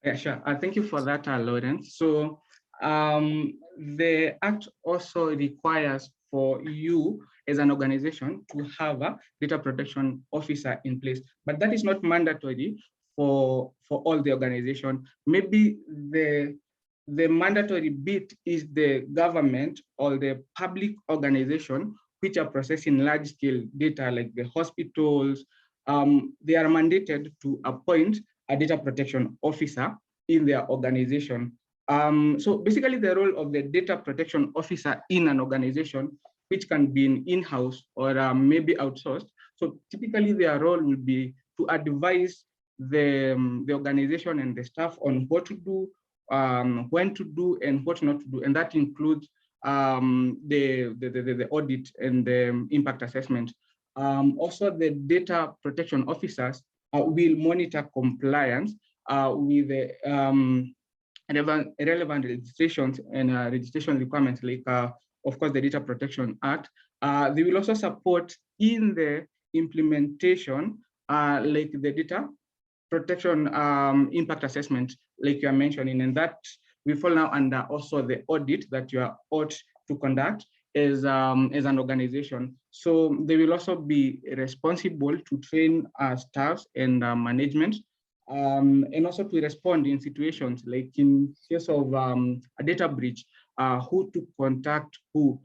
Yeah, sure. Thank you for that, Lawrence. So the Act also requires for you as an organization to have a data protection officer in place, but that is not mandatory for all the organization. Maybe the mandatory bit is the government or the public organization which are processing large scale data, like the hospitals. They are mandated to appoint a data protection officer in their organization. So basically the role of the data protection officer in an organization, which can be in-house or maybe outsourced. So typically their role will be to advise the organization and the staff on what to do, when to do, and what not to do. And that includes the audit and the impact assessment. Also, the data protection officers will monitor compliance with the relevant registrations and registration requirements, like, of course, the Data Protection Act. They will also support in the implementation, like the data protection impact assessment, like you are mentioning, and that we fall now under also the audit that you are ought to conduct as an organization. So they will also be responsible to train staff and management, and also to respond in situations like in case of a data breach, who to contact who,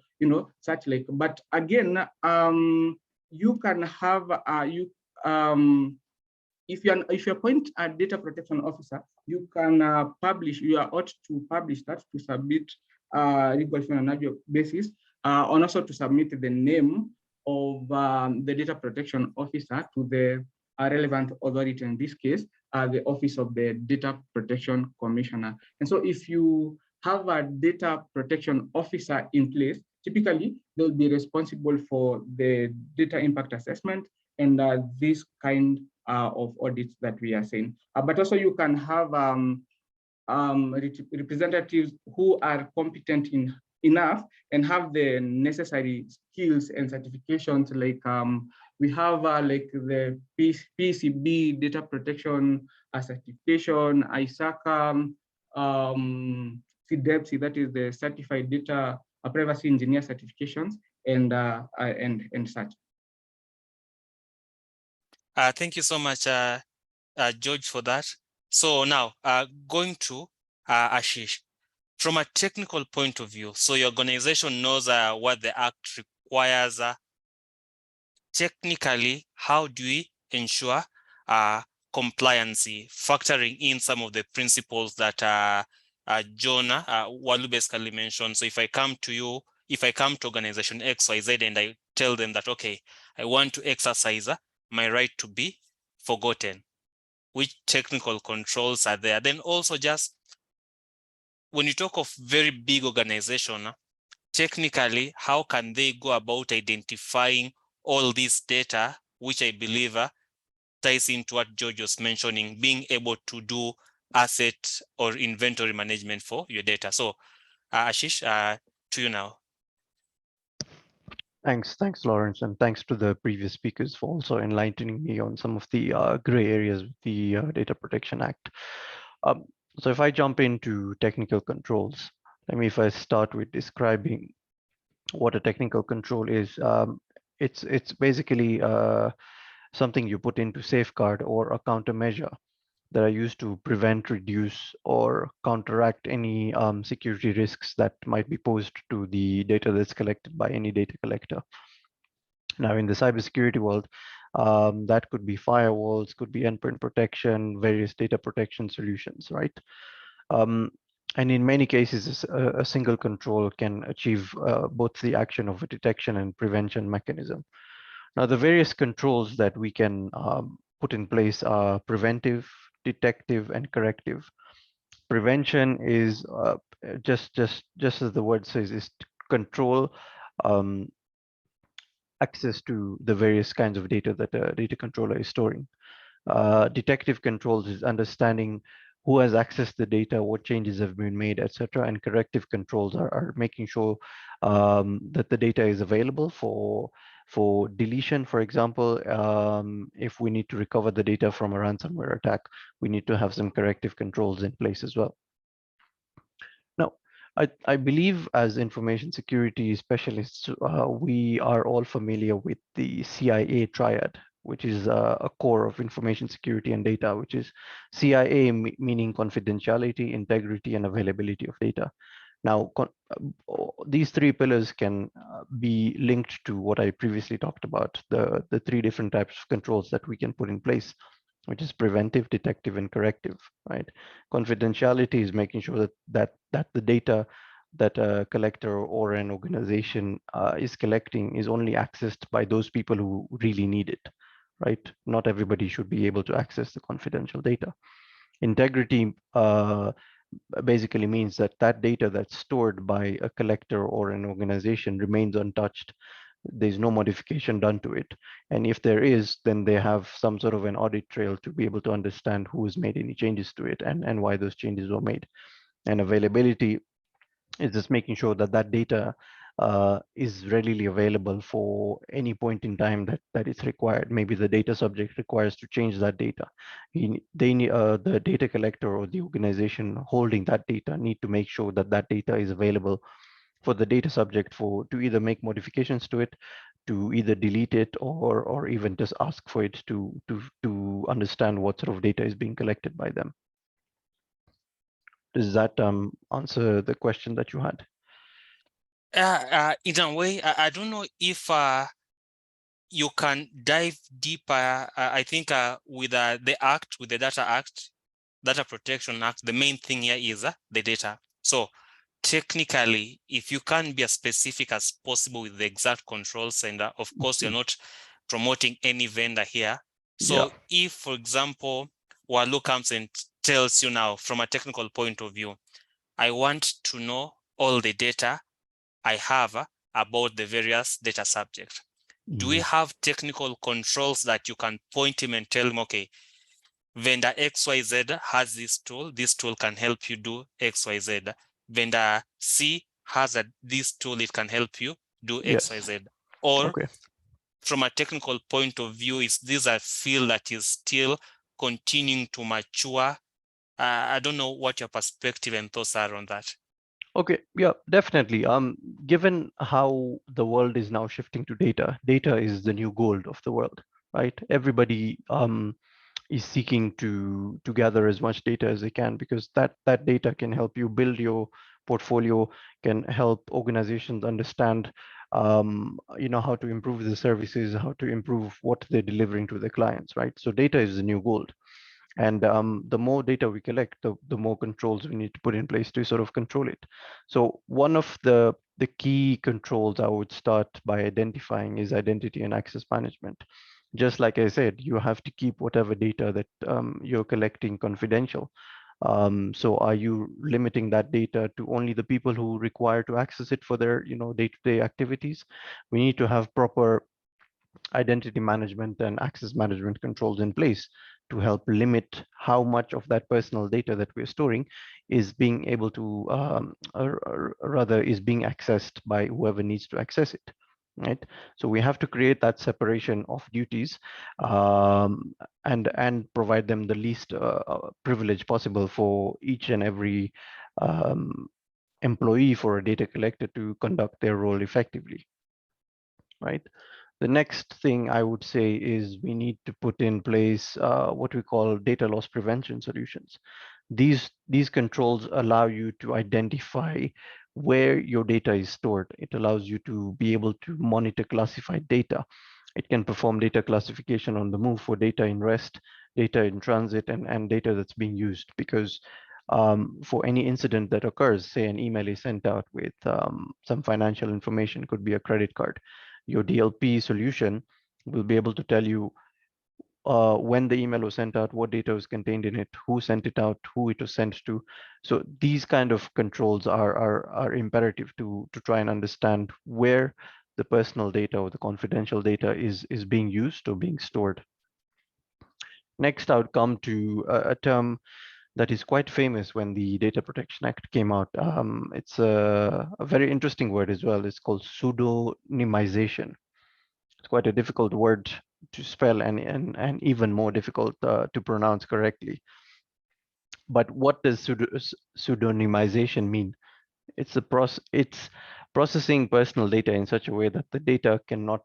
such like. But again, you can have if you appoint a data protection officer, you can publish. You are ought to publish that, to submit reports on an annual basis, and also to submit the name of the data protection officer to the relevant authority. In this case, the Office of the Data Protection Commissioner. And so, if you have a data protection officer in place, typically they'll be responsible for the data impact assessment and this kind of audits that we are saying. But also you can have representatives who are competent enough and have the necessary skills and certifications, like we have like the PCB data protection certification, ISACA, CDEPSI, that is the Certified Data Privacy Engineer certifications, and such.
Thank you so much, George, for that. So now, going to Ashish, from a technical point of view, so your organization knows what the Act requires. Technically, how do we ensure compliance, factoring in some of the principles that John Walu basically mentioned? So if I come to you, if I come to organization XYZ and I tell them that, okay, I want to exercise my right to be forgotten, which technical controls are there. Then also just when you talk of very big organization, technically, how can they go about identifying all this data, which I believe ties into what George was mentioning, being able to do asset or inventory management for your data. So Ashish, to you now.
Thanks, Lawrence, and thanks to the previous speakers for also enlightening me on some of the gray areas with the Data Protection Act. So if I jump into technical controls, let me first start with describing what a technical control is. It's basically something you put in to safeguard or a countermeasure that are used to prevent, reduce, or counteract any security risks that might be posed to the data that's collected by any data collector. Now, in the cybersecurity world, that could be firewalls, could be endpoint protection, various data protection solutions, right? And in many cases, a single control can achieve both the action of a detection and prevention mechanism. Now, the various controls that we can put in place are preventive, detective, and corrective. Prevention is just as the word says, is to control access to the various kinds of data that a data controller is storing. Detective controls is understanding who has accessed the data, what changes have been made, etc. And corrective controls are making sure that the data is available for deletion. For example, if we need to recover the data from a ransomware attack, we need to have some corrective controls in place as well. Now, I believe as information security specialists, we are all familiar with the CIA triad, which is a core of information security and data, which is CIA meaning confidentiality, integrity, and availability of data. Now, these three pillars can be linked to what I previously talked about, the three different types of controls that we can put in place, which is preventive, detective, and corrective, right? Confidentiality is making sure that the data that a collector or an organization is collecting is only accessed by those people who really need it, right? Not everybody should be able to access the confidential data. Integrity basically means that that data that's stored by a collector or an organization remains untouched. There's no modification done to it. And if there is, then they have some sort of an audit trail to be able to understand who has made any changes to it and why those changes were made. And availability is just making sure that that data is readily available for any point in time that it's required. Maybe the data subject requires to change that data. The data collector or the organization holding that data need to make sure that that data is available for the data subject to either make modifications to it, to either delete it, or even just ask for it to understand what sort of data is being collected by them. Does that answer the question that you had?
In a way, I don't know if you can dive deeper. I think with the Act, with the Data Protection Act, the main thing here is the data. So technically, if you can be as specific as possible with the exact controls, and of course, you're not promoting any vendor here. So if, for example, Walu comes and tells you now from a technical point of view, I want to know all the data I have about the various data subjects. Do we have technical controls that you can point him and tell him, okay, vendor XYZ has this tool can help you do XYZ. Vendor C has this tool, it can help you do XYZ. Or from a technical point of view, is this a field that is still continuing to mature? I don't know what your perspective and thoughts are on that.
Okay, yeah, definitely. Given how the world is now shifting to data, data is the new gold of the world, right? Everybody is seeking to gather as much data as they can, because that data can help you build your portfolio, can help organizations understand how to improve the services, how to improve what they're delivering to their clients, right? So data is the new gold. And the more data we collect, the more controls we need to put in place to sort of control it. So one of the key controls I would start by identifying is identity and access management. Just like I said, you have to keep whatever data that you're collecting confidential. So are you limiting that data to only the people who require to access it for their day-to-day activities? We need to have proper identity management and access management controls in place to help limit how much of that personal data that we're storing is being able to, or rather is being accessed by whoever needs to access it, right? So we have to create that separation of duties, and provide them the least privilege possible for each and every employee for a data collector to conduct their role effectively, right? The next thing I would say is we need to put in place what we call data loss prevention solutions. These controls allow you to identify where your data is stored. It allows you to be able to monitor classified data. It can perform data classification on the move for data in rest, data in transit, and data that's being used. Because for any incident that occurs, say an email is sent out with some financial information, could be a credit card, your DLP solution will be able to tell you when the email was sent out, what data was contained in it, who sent it out, who it was sent to. So these kind of controls are imperative to try and understand where the personal data or the confidential data is being used or being stored. Next, I would come to a term that is quite famous when the Data Protection Act came out. It's a very interesting word as well. It's called pseudonymization. It's quite a difficult word to spell and even more difficult to pronounce correctly. But what does pseudonymization mean? It's processing personal data in such a way that the data can no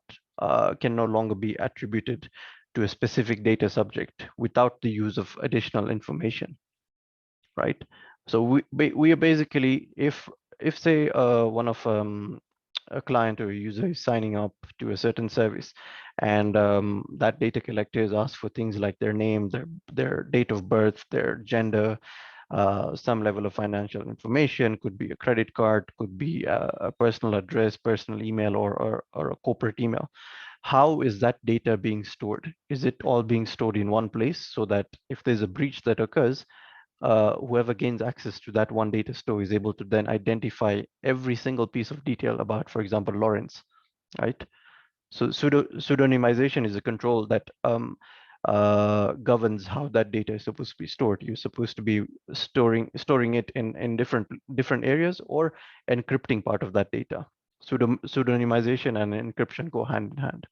longer be attributed to a specific data subject without the use of additional information, right? So we are basically, if say one of a client or a user is signing up to a certain service, and that data collector is asked for things like their name, their date of birth, their gender, some level of financial information, could be a credit card, could be a personal address, personal email, or a corporate email. How is that data being stored? Is it all being stored in one place so that if there's a breach that occurs, whoever gains access to that one data store is able to then identify every single piece of detail about, for example, Lawrence, right? So pseudonymization is a control that governs how that data is supposed to be stored. You're supposed to be storing it in different areas, or encrypting part of that data. Pseudonymization and encryption go hand in hand.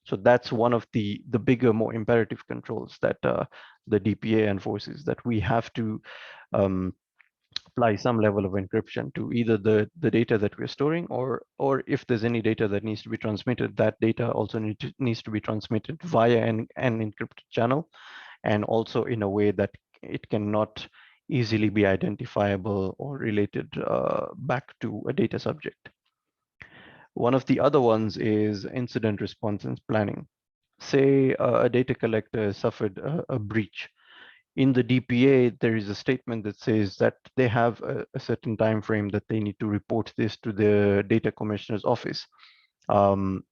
So that's one of the bigger, more imperative controls that the DPA enforces, that we have to apply some level of encryption to either the data that we're storing, or if there's any data that needs to be transmitted, that data also needs to be transmitted via an encrypted channel, and also in a way that it cannot easily be identifiable or related back to a data subject. One of the other ones is incident response and planning. Say a data collector suffered a breach. In the DPA, there is a statement that says that they have a certain time frame that they need to report this to the data commissioner's office. And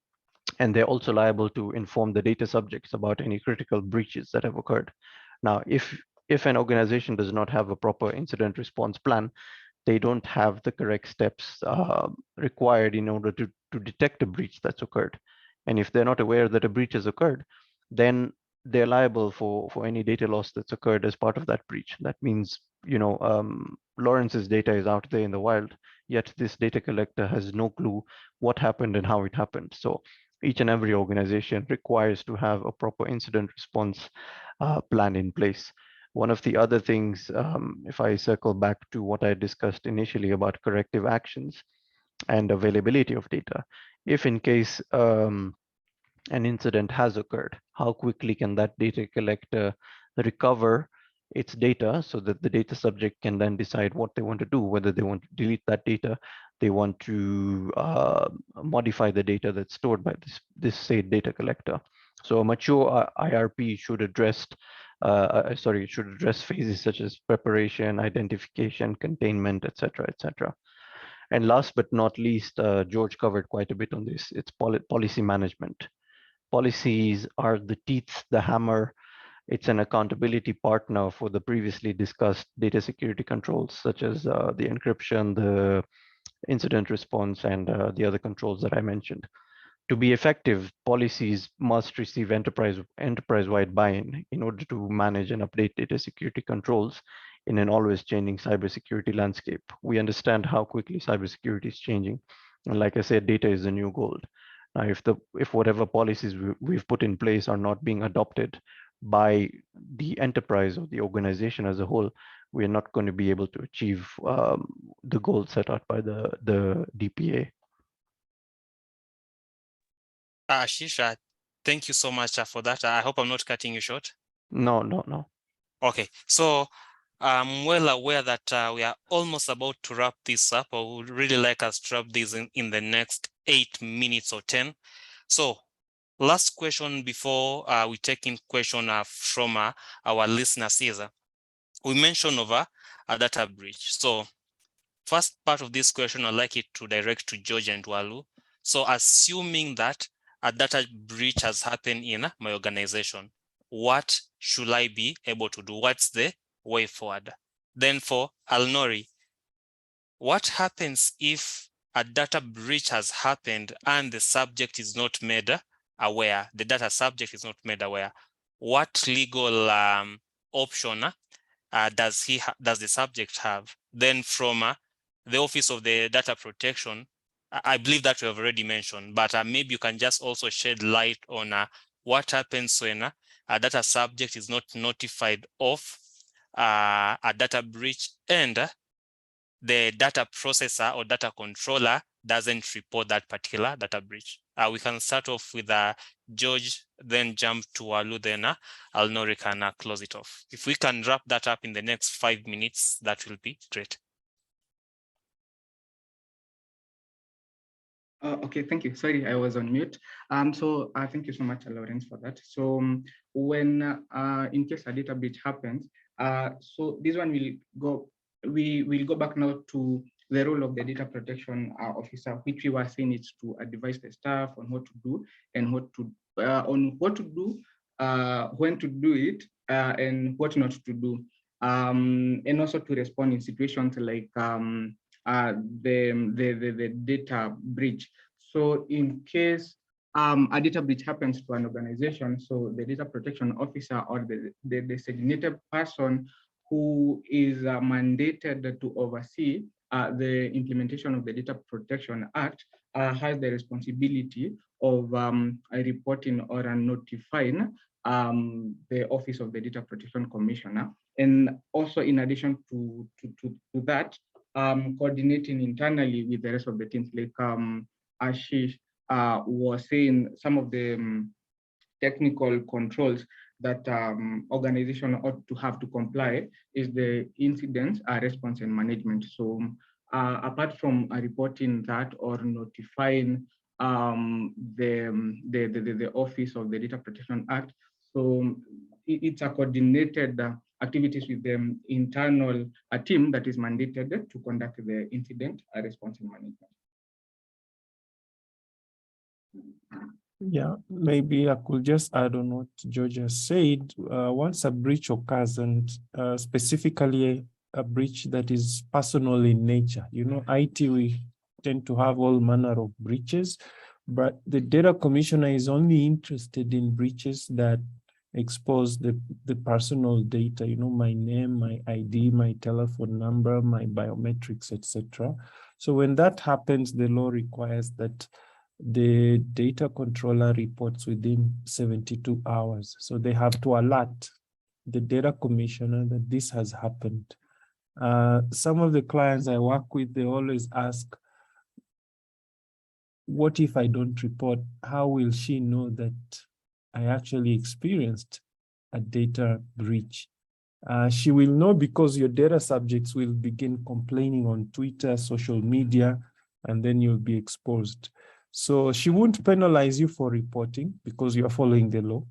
they're also liable to inform the data subjects about any critical breaches that have occurred. Now, if an organization does not have a proper incident response plan, they don't have the correct steps required in order to detect a breach that's occurred. And if they're not aware that a breach has occurred, then they're liable for any data loss that's occurred as part of that breach. That means, Lawrence's data is out there in the wild, yet this data collector has no clue what happened and how it happened. So each and every organization requires to have a proper incident response plan in place. One of the other things, if I circle back to what I discussed initially about corrective actions and availability of data, if in case an incident has occurred, how quickly can that data collector recover its data so that the data subject can then decide what they want to do, whether they want to delete that data, they want to modify the data that's stored by this say data collector. So a mature IRP should address phases such as preparation, identification, containment, etc., etc. And last but not least, George covered quite a bit on this. It's policy management. Policies are the teeth, the hammer. It's an accountability partner for the previously discussed data security controls, such as the encryption, the incident response, and the other controls that I mentioned. To be effective, policies must receive enterprise-wide buy-in in order to manage and update data security controls in an always changing cybersecurity landscape. We understand how quickly cybersecurity is changing. And like I said, data is the new gold. Now, if whatever policies we've put in place are not being adopted by the enterprise or the organization as a whole, we are not going to be able to achieve the goal set out by the DPA.
Ashish, thank you so much for that. I hope I'm not cutting you short.
No.
Okay, so I'm well aware that we are almost about to wrap this up. I would really like us to wrap this in the next 8 minutes or 10. So last question before we take in question from our listeners is, we mentioned over a data breach. So first part of this question, I'd like it to direct to George and Walu. So assuming that a data breach has happened in my organization, what should I be able to do? What's the way forward? Then for Alnori, what happens if a data breach has happened and the subject is not made aware, the data subject is not made aware? What legal option does the subject have? Then from the Office of the Data Protection, I believe that we have already mentioned, but maybe you can just also shed light on what happens when a data subject is not notified of a data breach and the data processor or data controller doesn't report that particular data breach. We can start off with George, then jump to Walu, then Alnori can close it off. If we can wrap that up in the next 5 minutes, that will be great.
Okay, thank you. Sorry, I was on mute. So thank you so much, Lawrence, for that. So when in case a data breach happens, so this one we will go back now to the role of the data protection officer, which we were saying is to advise the staff on what to do and when to do it, and what not to do, and also to respond in situations like the data breach. So in case a data breach happens to an organization, so the data protection officer or the designated person who is mandated to oversee the implementation of the Data Protection Act has the responsibility of reporting or notifying the Office of the Data Protection Commissioner. And also, in addition to that, coordinating internally with the rest of the teams, like Ashish was saying, some of the technical controls that organization ought to have to comply is the incident response and management. So apart from reporting that or notifying the Office of the Data Protection Act, so it's a coordinated activities with the internal team that is mandated to conduct the incident response and management.
Yeah, maybe I could just add on what George has said. Once a breach occurs, and specifically a breach that is personal in nature, you know, IT, we tend to have all manner of breaches, but the data commissioner is only interested in breaches that expose the personal data, you know, my name, my ID, my telephone number, my biometrics, etc. So when that happens, the law requires that the data controller reports within 72 hours. So they have to alert the data commissioner that this has happened. Some of the clients I work with, they always ask, what if I don't report? How will she know that I actually experienced a data breach? She will know because your data subjects will begin complaining on Twitter, social media, and then you'll be exposed. So she won't penalize you for reporting because you're following the law,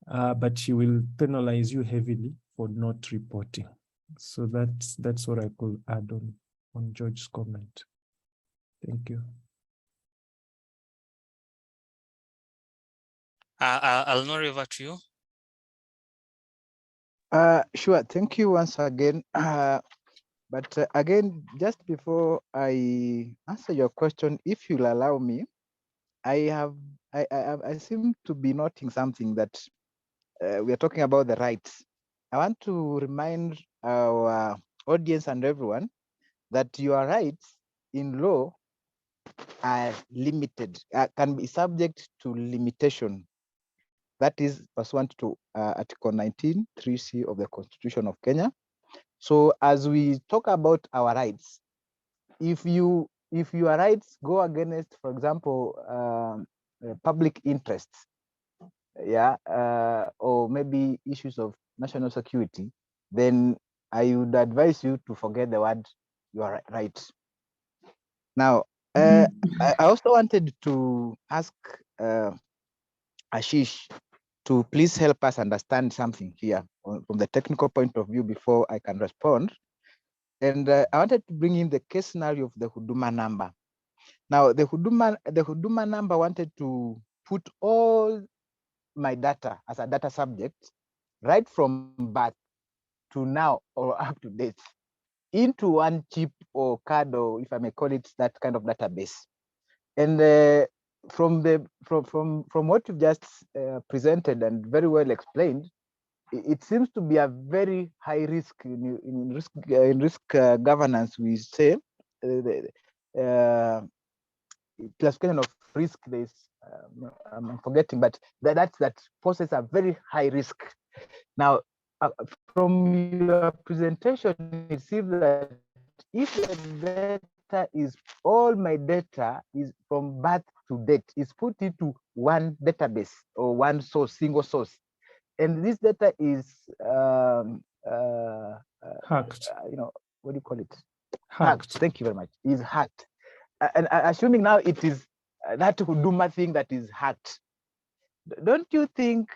but she will penalize you heavily for not reporting. So that's what I could add on George's comment. Thank you.
I'll not revert to you.
Sure. Thank you once again. But again, just before I answer your question, if you'll allow me, I seem to be noting something that we are talking about the rights. I want to remind our audience and everyone that your rights in law are limited, can be subject to limitation. That is pursuant to Article 19, 3C of the Constitution of Kenya. So as we talk about our rights, if your rights go against, for example, public interests, or maybe issues of national security, then I would advise you to forget the word your rights. Now, I also wanted to ask Ashish to please help us understand something here from the technical point of view before I can respond. And I wanted to bring in the case scenario of the Huduma number. Now, the Huduma number wanted to put all my data as a data subject, right from birth to now or up to date, into one chip or card, or if I may call it that kind of database. And from what you've just presented and very well explained, it seems to be a very high risk in risk governance. We say classification of risk. There's I'm forgetting, but that poses a very high risk. Now, from your presentation, it seems that if the data is all my data is from birth to date, is put into one database or one source, single source, and this data is
Hacked.
What do you call it?
Hacked.
Thank you very much. Is hacked, and assuming now it is that Huduma thing that is hacked. Don't you think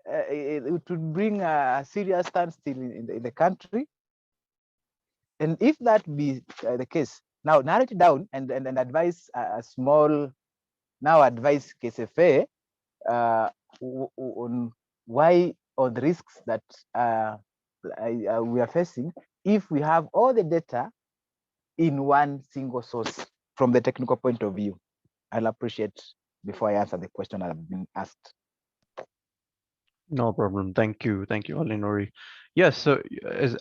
it would bring a serious standstill in the country? And if that be the case, now narrow it down and advise a small, now advise KSFA on why, or the risks that we are facing if we have all the data in one single source from the technical point of view. I'll appreciate before I answer the question I've been asked.
No problem. Thank you. Thank you, Alinori. Yes, so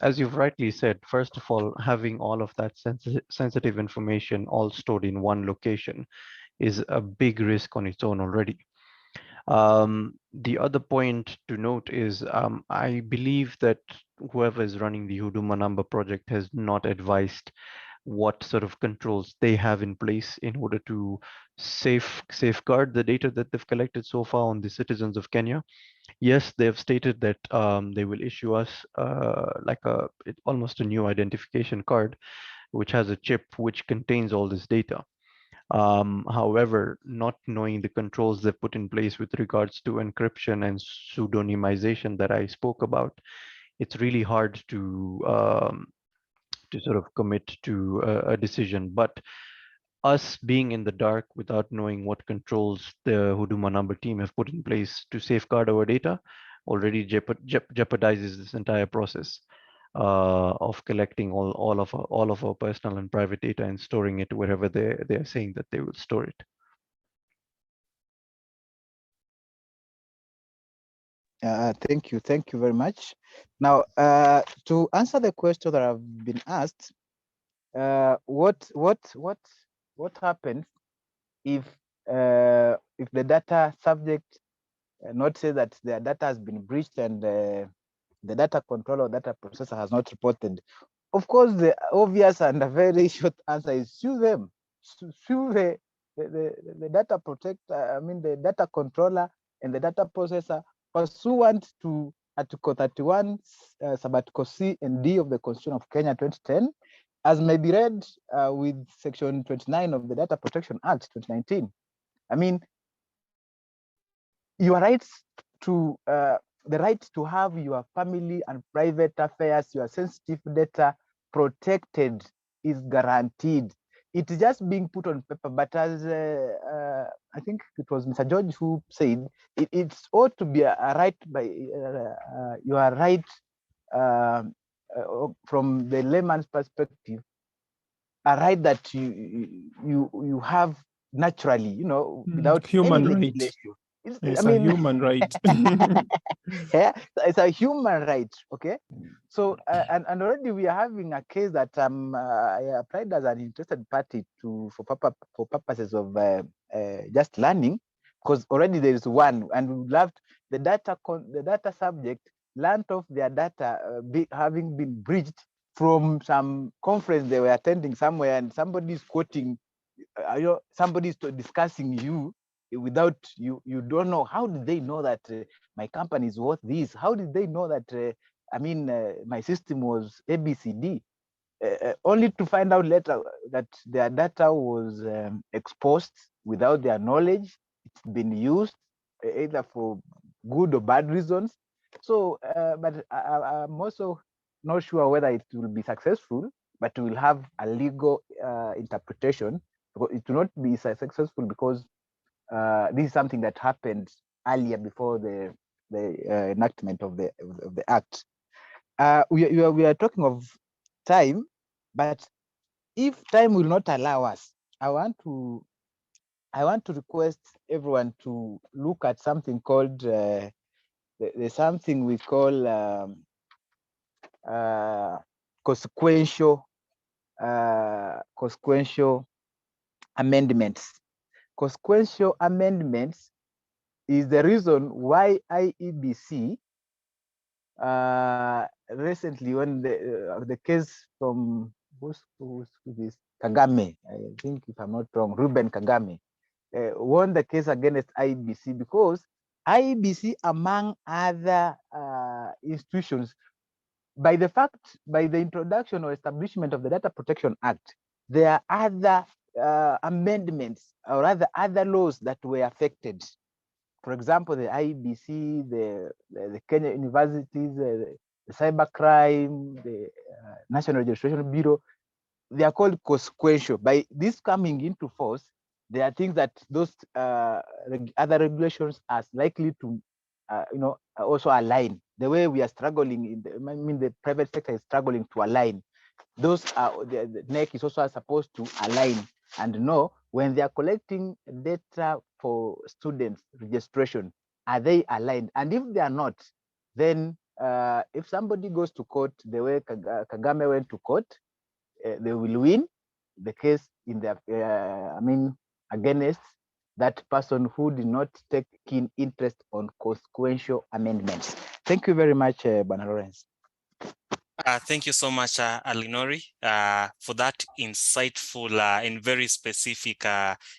as you've rightly said, first of all, having all of that sensitive information all stored in one location is a big risk on its own already. The other point to note is I believe that whoever is running the Huduma number project has not advised what sort of controls they have in place in order to safeguard the data that they've collected so far on the citizens of Kenya. Yes, they have stated that they will issue us almost a new identification card, which has a chip which contains all this data. However, not knowing the controls they've put in place with regards to encryption and pseudonymization that I spoke about, it's really hard to sort of commit to a decision. But us being in the dark without knowing what controls the Huduma number team have put in place to safeguard our data already jeopardizes this entire process of collecting all of our personal and private data and storing it wherever they are saying that they will store it.
Thank you very much. Now, to answer the question that have been asked, what happens if the data subject not say that their data has been breached and the data controller or data processor has not reported? Of course, the obvious and a very short answer is sue them. Sue the data protector, the data controller and the data processor pursuant to Article 31, Sub-Article C and D of the Constitution of Kenya 2010, as may be read with Section 29 of the Data Protection Act 2019. Your rights to the right to have your family and private affairs, your sensitive data protected is guaranteed. It is just being put on paper, but as I think it was Mr. George who said it's ought to be a right by you are right from the layman's perspective, a right that you have naturally, you know, without
human
any
right.
legislation.
It's a human right.
Yeah, it's a human right. Okay, so and already we are having a case that I applied as an interested party to for purposes of just learning, because already there is one, and we love the data subject learned of their data having been breached from some conference they were attending somewhere, and somebody is quoting, somebody is discussing you without you don't know. How did they know that my company is worth this? How did they know that my system was ABCD? Only to find out later that their data was exposed without their knowledge. It's been used either for good or bad reasons. So, but I'm also not sure whether it will be successful, but we will have a legal interpretation. It will not be successful because this is something that happened earlier before the enactment of the act. We are talking of time, but if time will not allow us, I want to request everyone to look at something called there's something we call consequential amendments. Consequential amendments is the reason why IEBC recently, when the case from who's this Kagame, I think if I'm not wrong, Ruben Kagame, won the case against IEBC because IEBC, among other institutions, by the introduction or establishment of the Data Protection Act, there are other amendments or rather other laws that were affected. For example, the IEBC, the Kenya universities, the cybercrime, the National Registration Bureau, they are called consequential. By this coming into force, there are things that those other regulations are likely to, also align. The way we are struggling the private sector is struggling to align. Those are the NEC is also supposed to align and know when they are collecting data for students registration, are they aligned? And if they are not, then if somebody goes to court the way Kagame went to court, they will win the case in their against that person who did not take keen interest on consequential amendments. Thank you very much, Bwana Lawrence.
Thank you so much, Alinori, for that insightful and very specific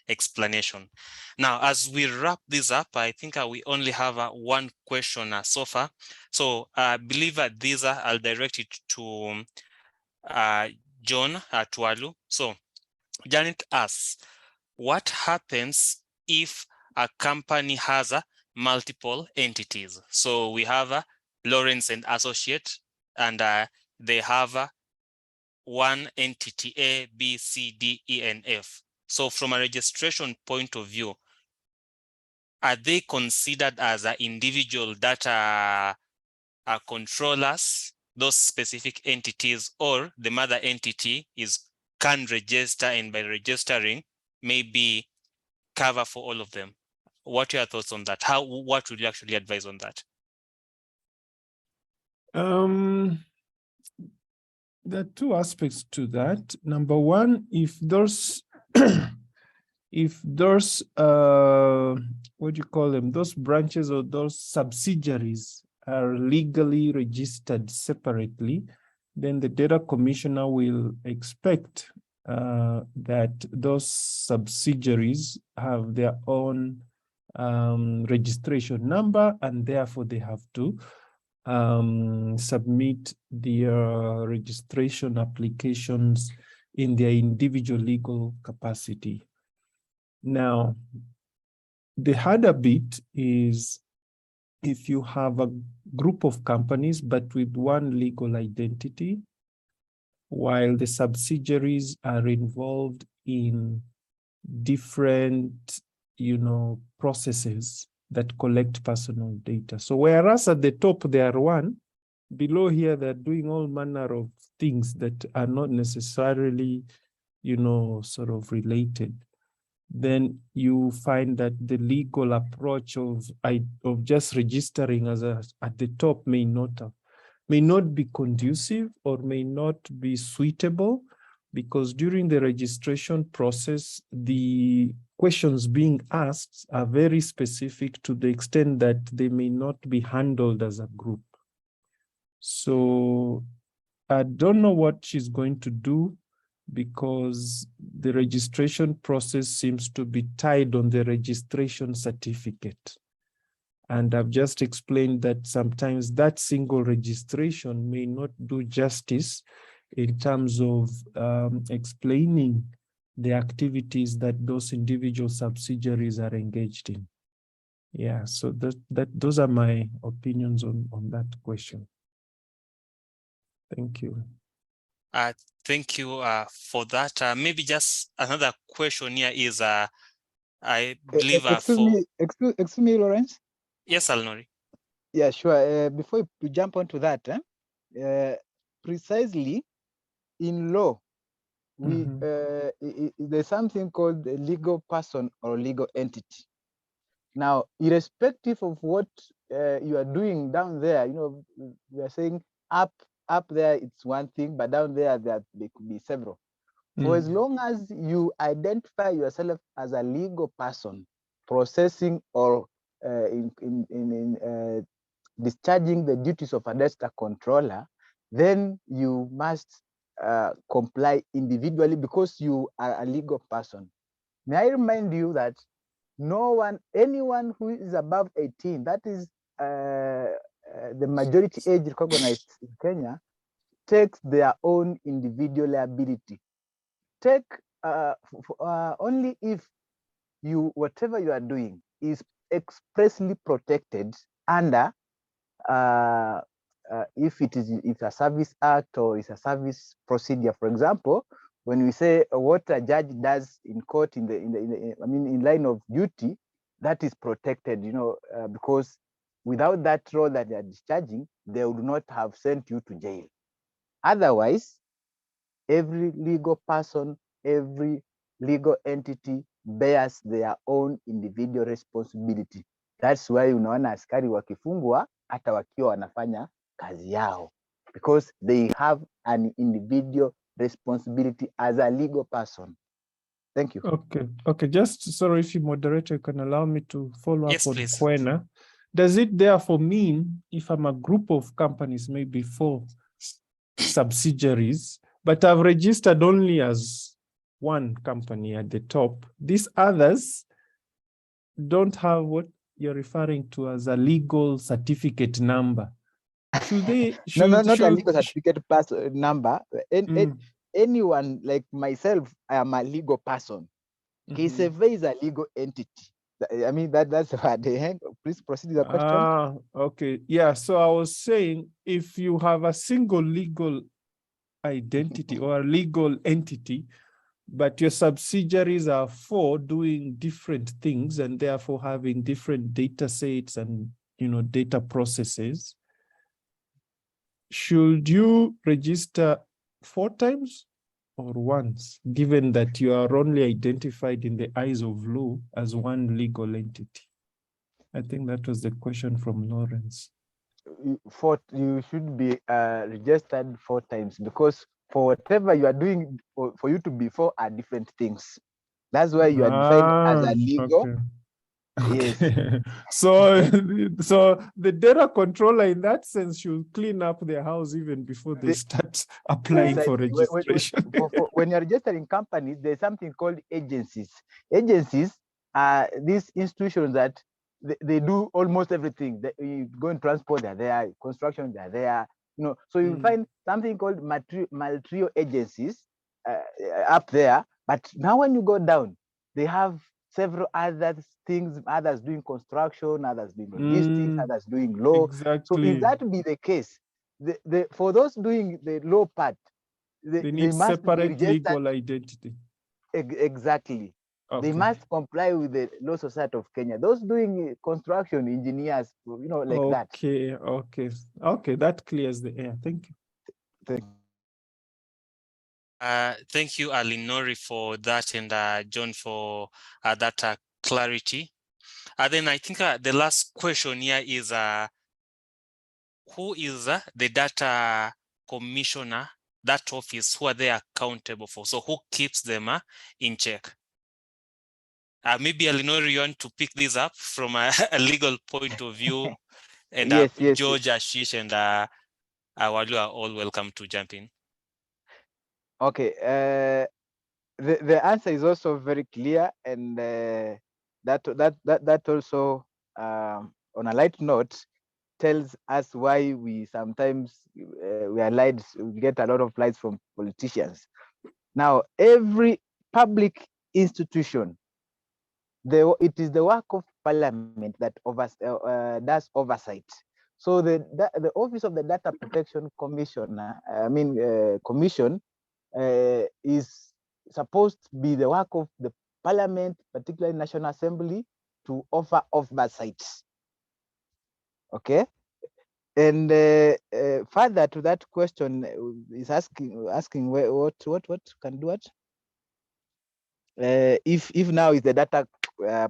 explanation. Now, as we wrap this up, I think we only have one question so far. So I believe these I'll direct it to John Tualu. So Janet asks, what happens if a company has multiple entities? So we have Lawrence and Associate, and they have one entity A, B, C, D, E, and F. So from a registration point of view, are they considered as individual data controllers, those specific entities, or the mother entity can register, and by registering maybe cover for all of them? What are your thoughts on that? What would you actually advise on that?
There are two aspects to that. Number one, if those what do you call them, those branches or those subsidiaries are legally registered separately, then the data commissioner will expect that those subsidiaries have their own registration number, and therefore they have to submit their registration applications in their individual legal capacity. Now, the harder bit is if you have a group of companies, but with one legal identity, while the subsidiaries are involved in different processes that collect personal data. So whereas at the top they are one, below here they're doing all manner of things that are not necessarily, sort of related. Then you find that the legal approach of just registering as at the top may not be conducive or may not be suitable, because during the registration process, the questions being asked are very specific to the extent that they may not be handled as a group. So I don't know what she's going to do, because the registration process seems to be tied on the registration certificate. And I've just explained that sometimes that single registration may not do justice in terms of explaining the activities that those individual subsidiaries are engaged in. Yeah, so those are my opinions on that question. Thank you.
Thank you for that. Maybe just another question here is, I believe
excuse me, Lawrence.
Yes, Alnori.
Yeah, sure. Before we jump onto that, precisely in law, we there's something called a legal person or legal entity. Now, irrespective of what you are doing down there, we are saying up there it's one thing, but down there there could be several. For as long as you identify yourself as a legal person processing or discharging the duties of a data controller, then you must comply individually because you are a legal person. May I remind you that anyone who is above 18, that is the majority age recognized in Kenya, takes their own individual liability. Only if whatever you are doing is expressly protected under if it's a service act or it's a service procedure. For example, when we say what a judge does in court in line of duty, that is protected, because without that role that they are discharging, they would not have sent you to jail. Otherwise, every legal person, every legal entity bears their own individual responsibility. That's why unaona askari wakifungwa hata wakiwa wanafanya kazi yao, because they have an individual responsibility as a legal person. Thank you.
Okay. Just sorry, if you moderator can allow me to follow
Yes,
up on
please.
Kwena. Does it therefore mean if I'm a group of companies, maybe 4 subsidiaries, but I've registered only as one company at the top, these others don't have what you're referring to as a legal certificate number? Should they?
Not a legal certificate number. Anyone like myself, I am a legal person. KSFA is a legal entity. I mean, that's what they please proceed with the question.
Okay. Yeah. So I was saying, if you have a single legal identity or a legal entity, but your subsidiaries are 4 doing different things and therefore having different data sets and data processes, should you register 4 times or once, given that you are only identified in the eyes of law as one legal entity? I think that was the question from Lawrence.
You should be registered 4 times, because for whatever you are doing, for you to be 4 are different things. That's why you are defined as a legal.
Okay.
Yes.
So the data controller in that sense should clean up their house even before they start applying for registration.
When you're registering companies, there's something called agencies. Agencies are these institutions that they do almost everything. You go in transport, they're there. Construction, they're there. So you find something called material agencies up there. But now when you go down, they have several other things, others doing construction, others doing logistics, others doing law.
Exactly.
So if that be the case, for those doing the law part,
they need
must
separate
be registered.
legal identity.
Exactly. They must comply with the Law Society of Kenya. Those doing construction, engineers, like that.
Okay, that clears the air. Thank you.
Thank you, Alinori, for that, and John for that clarity. Then I think the last question here is, who is the data commissioner, that office, who are they accountable for? So who keeps them in check? Maybe Alinori, you want to pick this up from a legal point of view, and
yes.
George, Ashish, and Awalu are all welcome to jump in.
Okay, the answer is also very clear, and that also, on a light note, tells us why we sometimes we get a lot of lights from politicians. Now, every public institution, it is the work of Parliament that does oversight. So the Office of the Data Protection Commissioner, Commission, is supposed to be the work of the Parliament, particularly National Assembly, to offer oversight. Okay, and further to that question is asking what can do it. If now is the data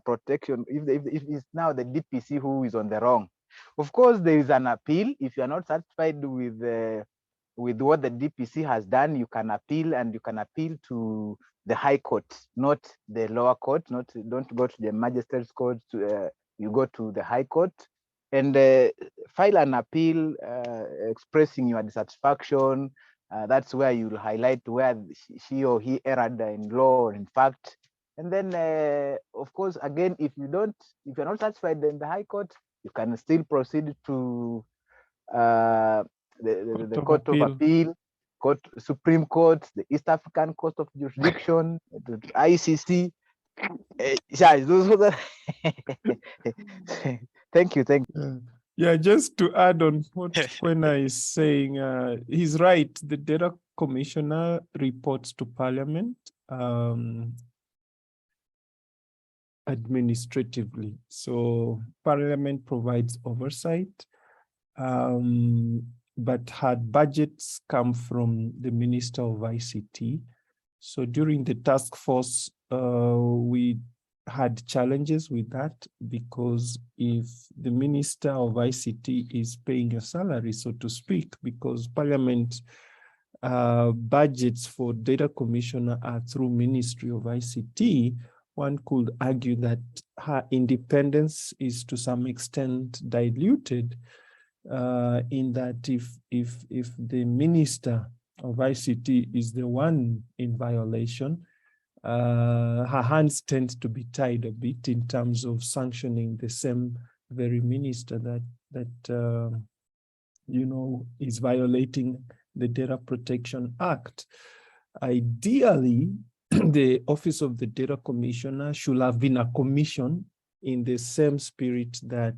protection, if it's now the DPC who is on the wrong, of course there is an appeal. If you are not satisfied with what the DPC has done, you can appeal, and you can appeal to the High Court, not the lower court. Don't go to the Magistrates Court. You go to the High Court and file an appeal expressing your dissatisfaction. That's where you'll highlight where she or he erred in law or in fact. And then, of course, again, if you're not satisfied in the High Court, you can still proceed to the Court of Appeal, Supreme Court, the East African Court of Jurisdiction, the ICC. Thank you.
Yeah, just to add on what Kwena is saying, he's right. The Data Commissioner reports to Parliament administratively. So Parliament provides oversight, but her budgets come from the Minister of ICT. So during the task force, we had challenges with that, because if the Minister of ICT is paying a salary, so to speak, because Parliament budgets for Data Commissioner are through Ministry of ICT, one could argue that her independence is to some extent diluted, in that if the Minister of ICT is the one in violation, her hands tend to be tied a bit in terms of sanctioning the same very minister that is violating the Data Protection Act. Ideally, the Office of the Data Commissioner should have been a commission in the same spirit that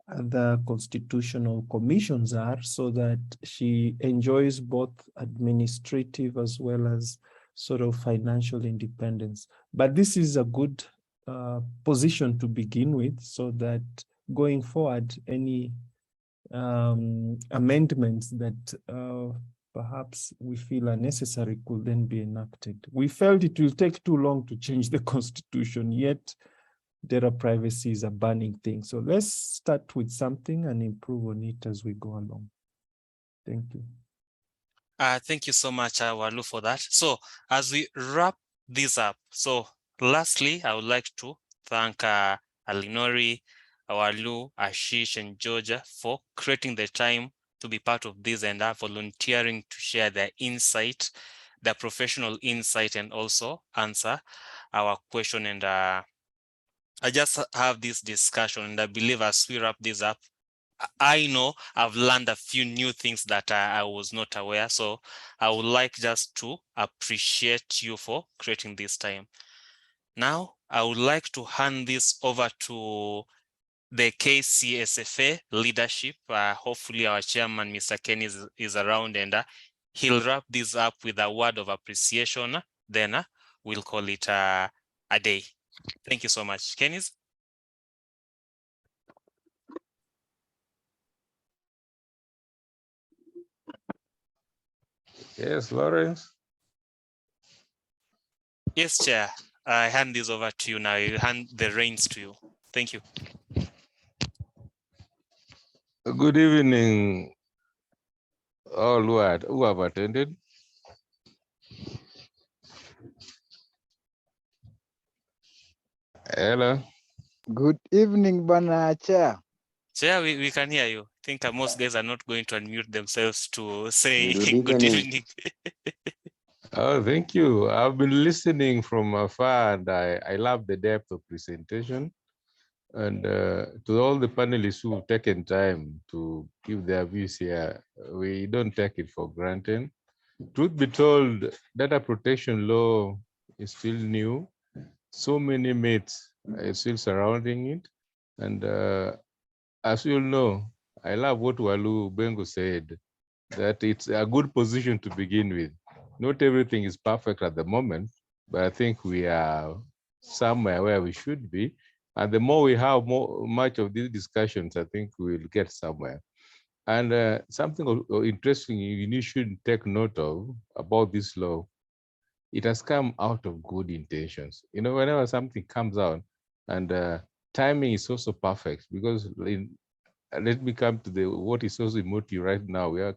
the constitutional commissions are, so that she enjoys both administrative as well as sort of financial independence. But this is a good position to begin with, so that going forward, any amendments that perhaps we feel are necessary could then be enacted. We felt it will take too long to change the constitution, yet data privacy is a burning thing. So let's start with something and improve on it as we go along. Thank you.
Thank you so much, Walu, for that. So as we wrap this up, so lastly, I would like to thank Alinori, Walu, Ashish, and Georgia for creating the time to be part of this and volunteering to share their insight, their professional insight, and also answer our question. And I just have this discussion, and I believe as we wrap this up, I know I've learned a few new things that I was not aware. So I would like just to appreciate you for creating this time. Now, I would like to hand this over to the KCSFA leadership. Hopefully our chairman, Mr. Ken, is around, and he'll wrap this up with a word of appreciation. Then we'll call it a day. Thank you so much. Kenny's?
Yes, Lawrence.
Yes, Chair. I hand this over to you now. I hand the reins to you. Thank you.
Good evening, all who have attended. Hello.
Good evening, Bana Chair.
Chair, we can hear you. I think most guys are not going to unmute themselves to say
Good
good
evening.
evening.
Oh, thank you. I've been listening from afar, and I love the depth of presentation. And to all the panelists who've taken time to give their views here, we don't take it for granted. Truth be told, data protection law is still new. So many myths are still surrounding it. And as you know, I love what Walu Bengo said, that it's a good position to begin with. Not everything is perfect at the moment, but I think we are somewhere where we should be. And the more we have much of these discussions, I think we'll get somewhere. And something interesting you should take note of about this law, it has come out of good intentions. You know, whenever something comes out, and timing is also perfect, because let me come to what is also emotive right now. We are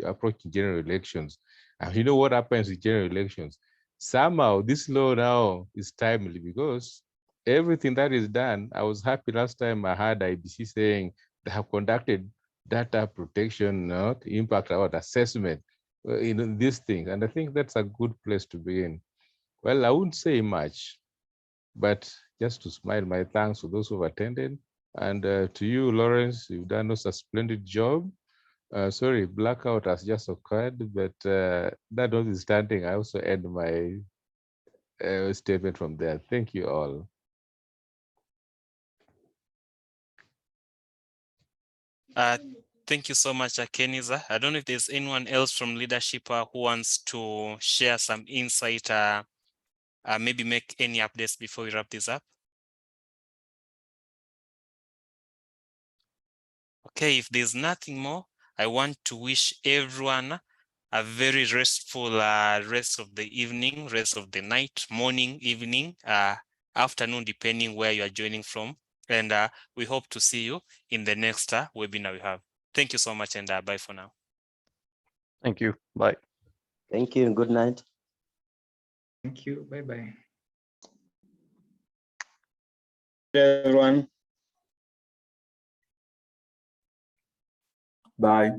approaching general elections. And you know what happens with general elections? Somehow this law now is timely, because everything that is done, I was happy last time I heard IBC saying they have conducted data protection, impact about assessment in these things. And I think that's a good place to begin. Well, I wouldn't say much, but just to smile my thanks to those who have attended. And to you, Lawrence, you've done a splendid job. Sorry, blackout has just occurred, but that notwithstanding, I also end my statement from there. Thank you all.
Thank you so much, Keniza. I don't know if there's anyone else from leadership who wants to share some insight, maybe make any updates before we wrap this up. Okay, if there's nothing more, I want to wish everyone a very restful rest of the evening, rest of the night, morning, evening, afternoon, depending where you are joining from. And we hope to see you in the next webinar we have. Thank you so much, and bye for now.
Thank you. Bye.
Thank you and good night.
Thank you. Bye-bye.
Everyone. Bye.